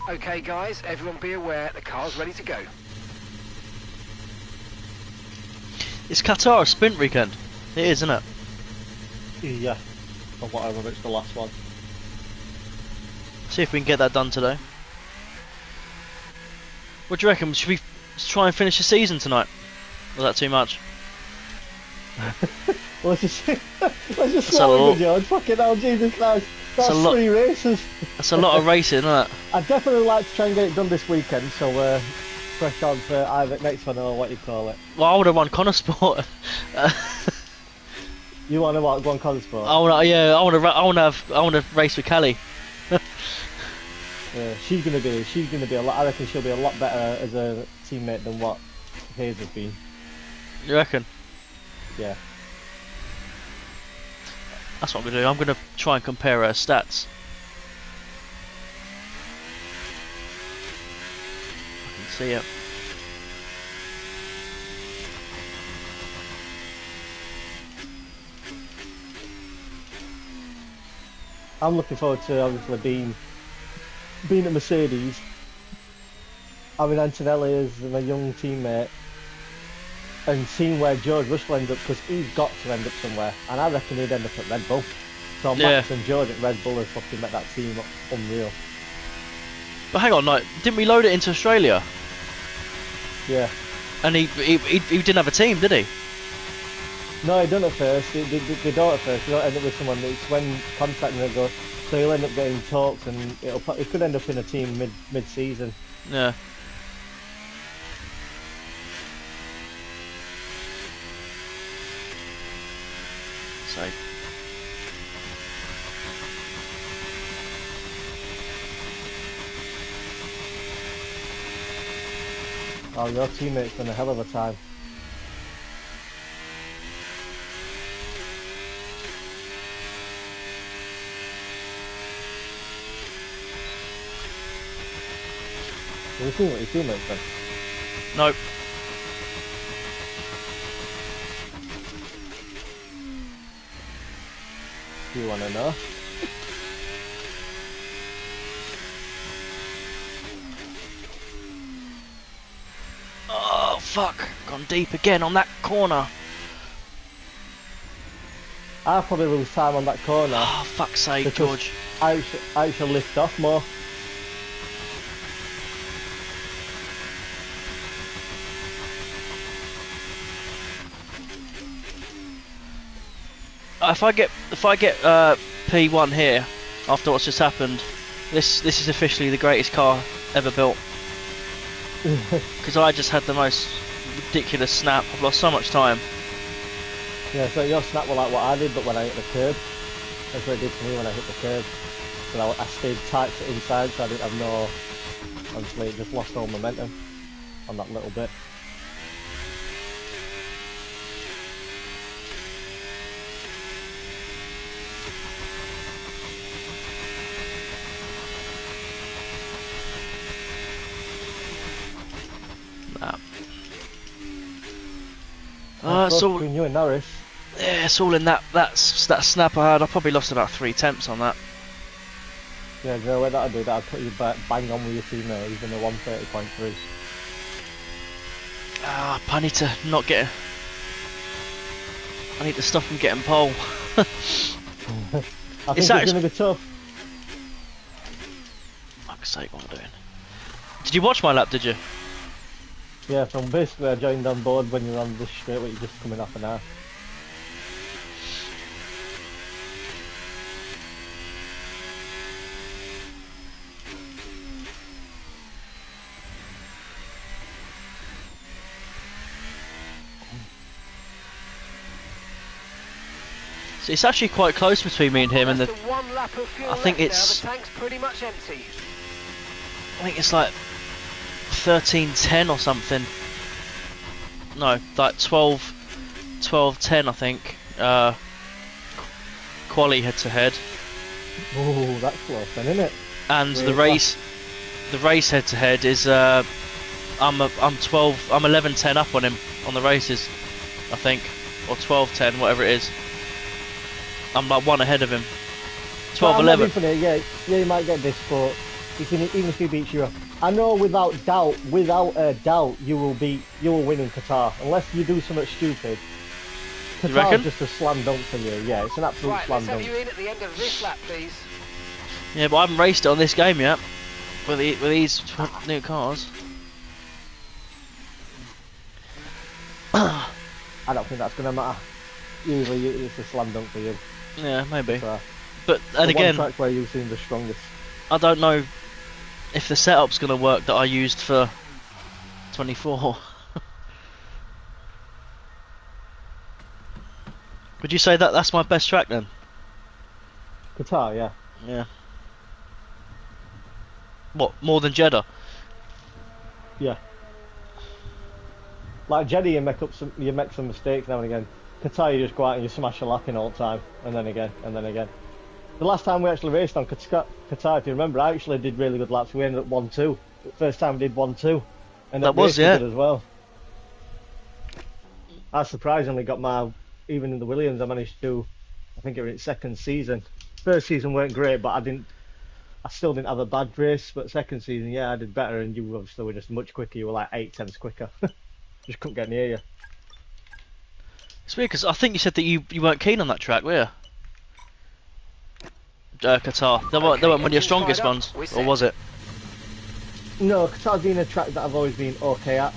Okay guys, everyone be aware, the car's ready to go. It's Qatar a sprint weekend. It is, isn't it? Yeah. Or whatever, it's the last one. See if we can get that done today. What do you reckon? Should we try and finish the season tonight? Or is that too much? Let's just That's a slow lot. it, George. Fucking hell, Jesus Christ. That's a lot. 3 races. That's a lot of racing, isn't it? I'd definitely like to try and get it done this weekend, so fresh on for either next one or what you call it. Well, I would have won Connor Sport. You want to what? Go on Collins Sport? I want to race with Callie. Yeah, she's gonna be a lot. I reckon she'll be a lot better as a teammate than what Hayes has been. You reckon? Yeah. That's what I'm gonna do. I'm gonna try and compare her stats. I can see it. I'm looking forward to obviously being at Mercedes, having Antonelli as my young teammate, and seeing where George Russell ended up, because he's got to end up somewhere, and I reckon he'd end up at Red Bull. So Max and George at Red Bull have fucking met that team unreal. But hang on, like, didn't we load it into Australia? Yeah. And he didn't have a team, did he? No, he done it first. They don't at first. They don't end up with someone. It's when contracting will go. So he'll end up getting talks, and it could end up in a team mid-season. Yeah. So. Oh, your teammate's done a hell of a time. Have you seen what your teammate's done? Nope. Do you want to know? Oh fuck! Gone deep again on that corner. I'll probably lose time on that corner. Oh fuck's sake, because George. I shall lift off more. If I get P1 here after what's just happened, this is officially the greatest car ever built. Because I just had the most ridiculous snap. I've lost so much time. Yeah, so your snap was like what I did, but when I hit the curb. That's what it did to me when I hit the curb. So I stayed tight to inside, so I didn't have no... Obviously, it just lost all momentum on that little bit. It's all, between you and Norris. yeah, it's all in that snap I had. I probably lost about 3 tenths on that. Yeah, you know what that'd do? That'd put you bang on with your teammate, even a 130.3. I need to not get. I need to stop him getting pole. I think it's actually going to be tough. Fuck's sake, what am I doing? Did you watch my lap? Did you? Yeah, from basically I joined on board when you're on this straight, what you're just coming off an hour. So it's actually quite close between me and him, and That's the one lap of fuel I think left it's- now. The tank's pretty much empty. I think it's like 13:10 or something. No, like 12:10 I think. Quali head to head, Oh, that's close then, isn't it? and Yeah, the race head to head is I'm 11:10 up on him on the races, I think, or 12:10, whatever it is. I'm like 1 ahead of him. 12:11. Yeah, you might get this, but even if he beats you, I know without a doubt, you will win in Qatar unless you do something stupid. You reckon? Qatar's just a slam dunk for you. Yeah, it's an absolute Right, slam let's have dunk. you in at the end of this lap, please. Yeah, but I haven't raced it on this game yet with these new cars. I don't think that's going to matter. Usually, it's a slam dunk for you. Yeah, maybe. So, But the and again, one track where you seem the strongest. I don't know if the setup's going to work that I used for 24. Would you say that that's my best track then? Qatar, yeah. Yeah. What, more than Jeddah? Yeah. Like Jeddah, you make some mistakes now and again. Qatar, you just go out and you smash a lap in all the time, and then again, and then again. The last time we actually raced on Qatar, if you remember, I actually did really good laps. We ended up 1-2. The first time we did 1-2, and That was, yeah. as well. I surprisingly got even in the Williams, I managed to do, I think it was its second season. First season weren't great, but I still didn't have a bad race. But second season, yeah, I did better, and you obviously were just much quicker. You were like 8 tenths quicker. Just couldn't get near you. It's weird because I think you said that you weren't keen on that track, were you? Qatar. They weren't one of your Engines strongest fired up, ones, we're or set. was it? No, Qatar's been a track that I've always been okay at.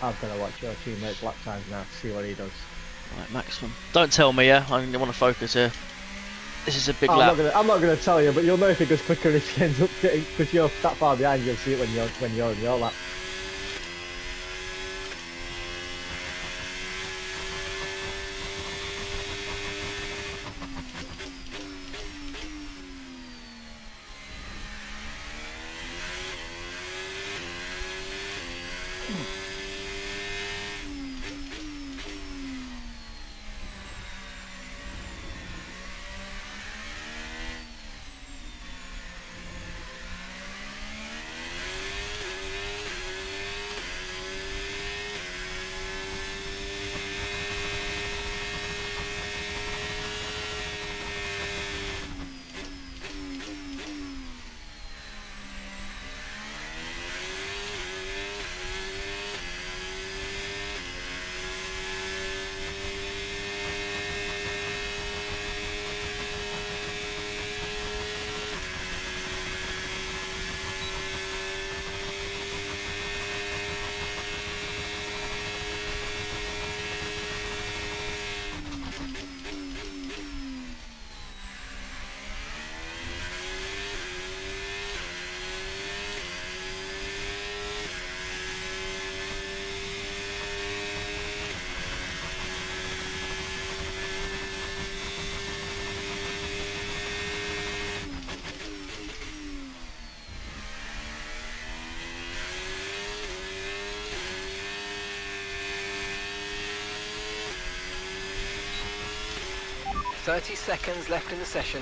I've got to watch your teammates' lap times now to see what he does. Right, maximum. Don't tell me, yeah. I want to focus here. This is a big lap. I'm not gonna tell you, but you'll know if it goes quicker if he ends up getting, because you're that far behind. You'll see it when you're in your lap. Thirty seconds left in the session.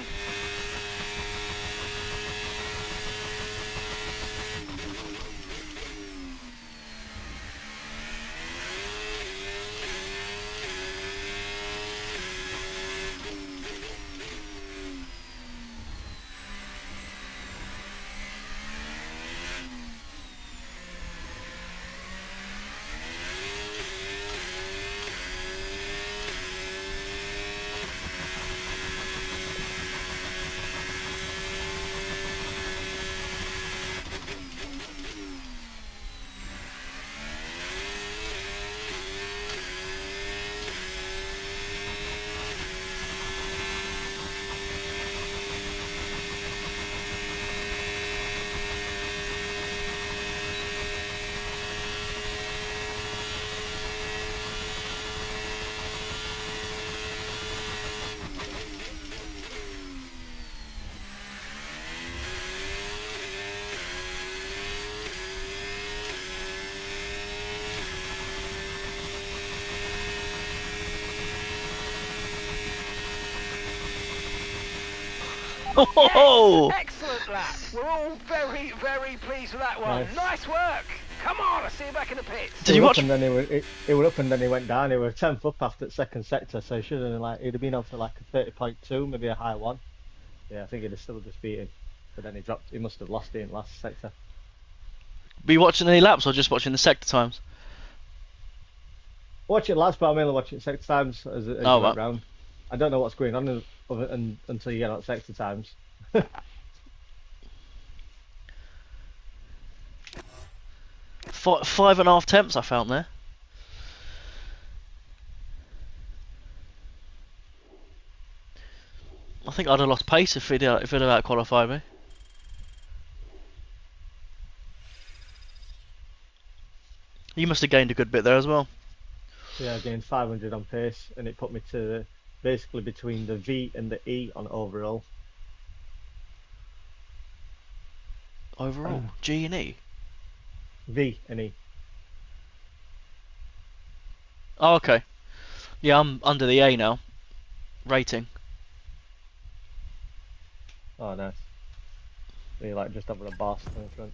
Oh! Yes, excellent lap. We're all very, very pleased with that one. Nice. Nice work. Come on, I'll see you back in the pits. Did you watch? And then it were up and then he went down. He were 10th up after the second sector, so he should have he'd have been on for like a 30.2, maybe a high one. Yeah, I think he'd have still just beaten. But then he dropped. He must have lost it in last sector. Were you watching any laps or just watching the sector times? Watching laps, but I'm mainly watching sector times as you Oh, went right. round. I don't know what's going on until you get on sector times. 5.5 temps I found there. I think I'd have lost pace if he'd out qualified me. You must have gained a good bit there as well. Yeah, I gained 500 on pace, and it put me to basically between the V and the E on overall. Overall, G and E. V and E. Oh, okay. Yeah, I'm under the A now. Rating. Oh, nice. So you're like just over a boss in the front.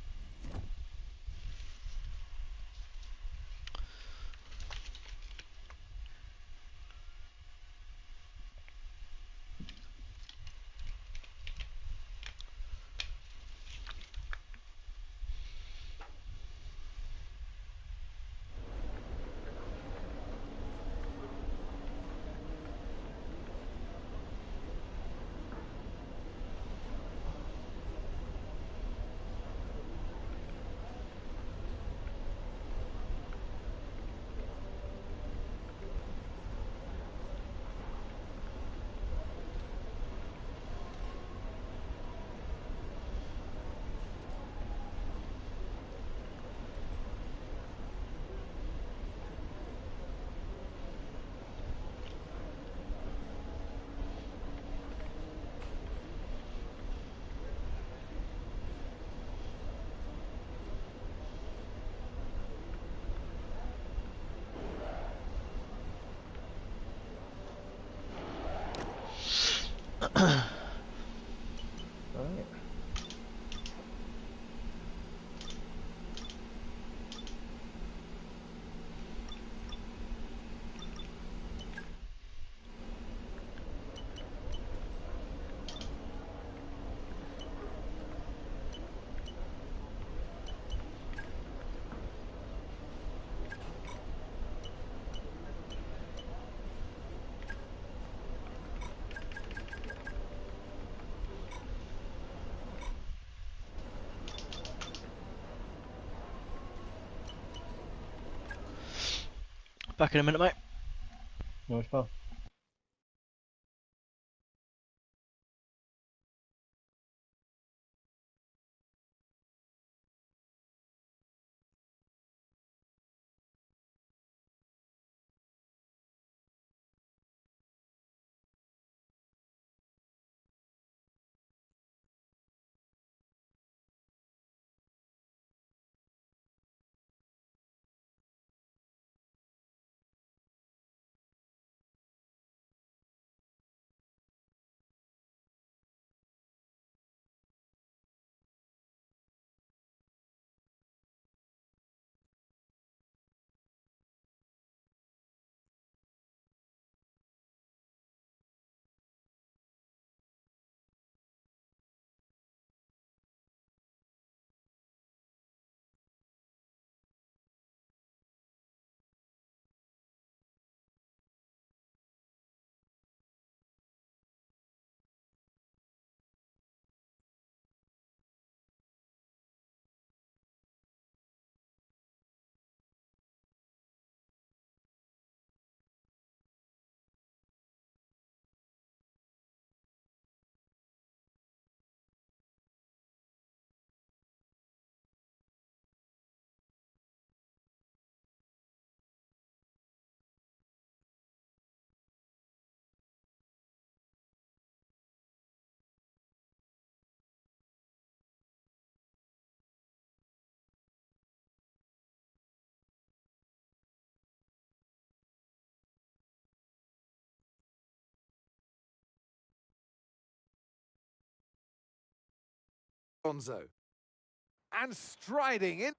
Back in a minute, mate. No, pal. Alonso. And striding in.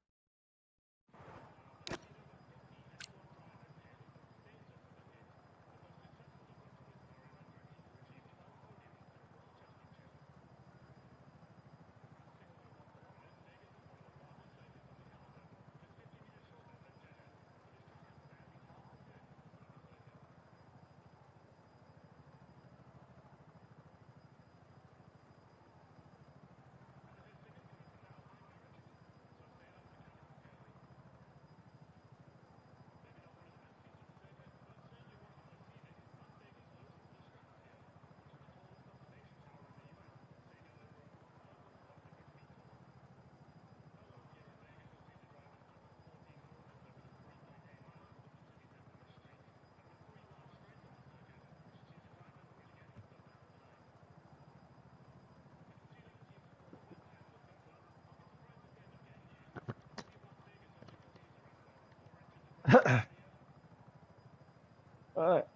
Alright.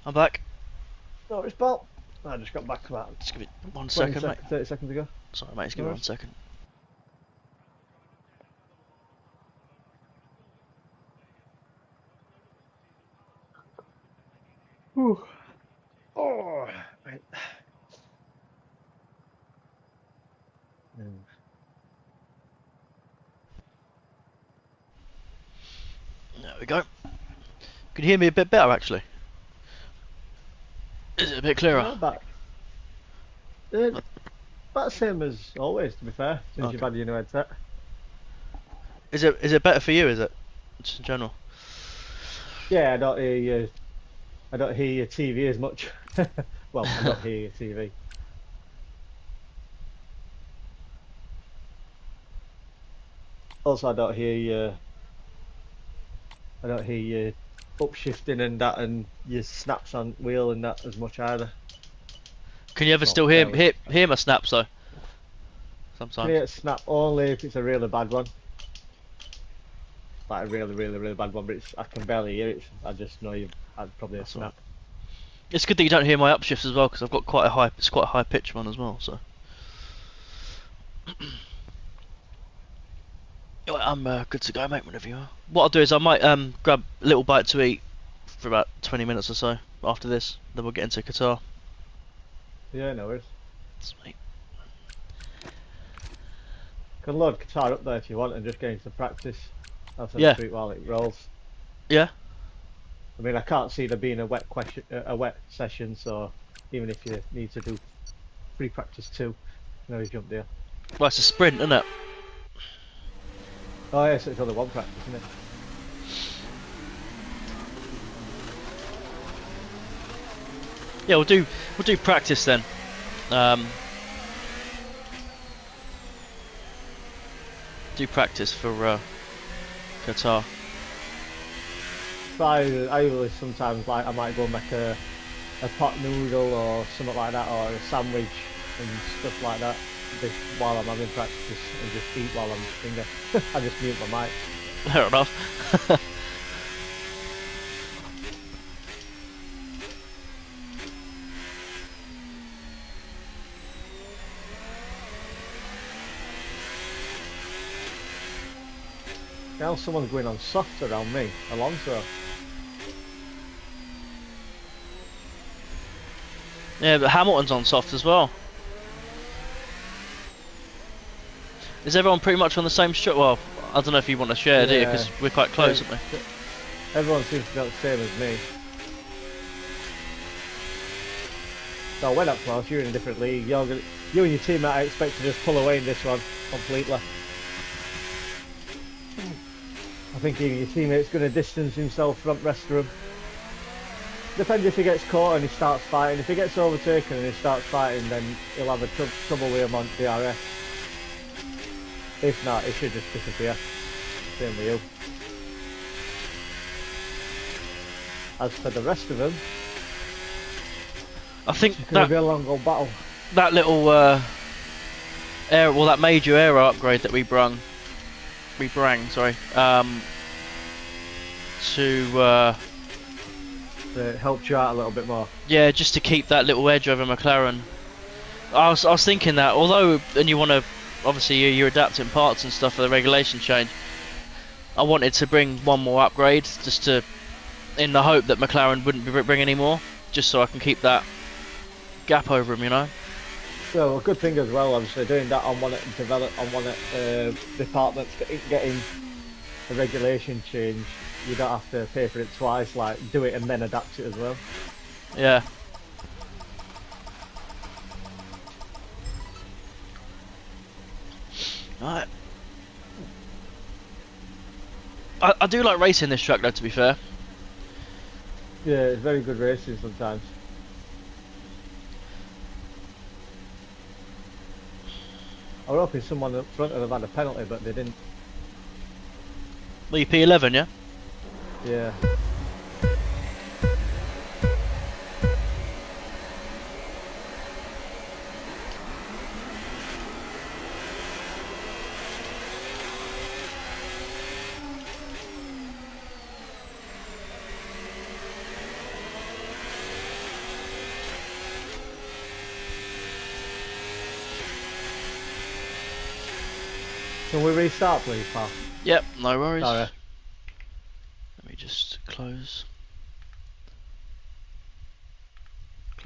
I'm back. No, it's Bob. I just got back about Just give me 1 20 second, mate. 30 seconds ago. Sorry, mate. Just give No me 1 worries. second. Whew. Oh, right. There we go. Can you hear me a bit better, actually? Is it a bit clearer? Yeah, back. About the same as always, to be fair, since you've Okay. had your new headset. Is it better for you? Is it? Just in general. Yeah, I don't hear your TV as much. Well, I don't hear your TV. Also, I don't hear you upshifting and that, and your snaps on wheel and that as much either. Can you ever Well, still barely. hear my snaps though? Can Sometimes. hear it snap only if it's a really bad one. Like a really, really, really bad one, but I can barely hear it. I just know you've had probably a That's snap. It's good that you don't hear my upshifts as well, because I've got quite a high. It's quite a high pitch one as well. So. Yeah, I'm good to go, mate. Whenever you are. What I'll do is I might grab a little bite to eat for about 20 minutes or so after this. Then we'll get into Qatar. Yeah, no worries. Sweet. Can load guitar up there if you want and just get into practice. That's Yeah. sweet while it rolls. Yeah. I mean, I can't see there being a wet session, so even if you need to do free practice too, you know, you jump there. Well, it's a sprint, isn't it? Oh yes, it's only one practice, isn't it? Yeah, we'll do practice then. Do practice for Qatar. But I usually sometimes like I might go and make a pot noodle or something like that, or a sandwich and stuff like that. Just while I'm having practice and just eat while I'm singing. I just mute my mic. Fair enough. Now someone's going on soft around me, Alonso. Yeah, but Hamilton's on soft as well. Is everyone pretty much on the same shot? Well, I don't know if you want to share, do you? Because we're quite close, aren't we? Everyone seems to be the same as me. So we're not close, you're in a different league. You and your teammate I expect to just pull away in this one completely. I think even your teammate's going to distance himself from the rest of them. Depends if he gets caught and he starts fighting. If he gets overtaken and he starts fighting, then he'll have a trouble with him on DRS. If not, he should just disappear. Same with you. As for the rest of them, I think it's going to be a long old battle. that little that major aero upgrade that we brung, sorry, to It helped you out a little bit more. yeah, just to keep that little edge over McLaren. I was thinking that, although, and you want to, obviously you're adapting parts and stuff for the regulation change, I wanted to bring one more upgrade, just to, in the hope that McLaren wouldn't bring any more, just so I can keep that gap over him, you know. So a good thing as well, obviously, doing that on one departments, getting a regulation change, you don't have to pay for it twice, like do it and then adapt it as well. Yeah. Right. I do like racing this track though, to be fair. Yeah, it's very good racing sometimes. I was hoping someone up front would have had a penalty, but they didn't. Well, you P11, yeah? Yeah. Can we restart, please, pal? Yep, no worries. Sorry. Let me just close.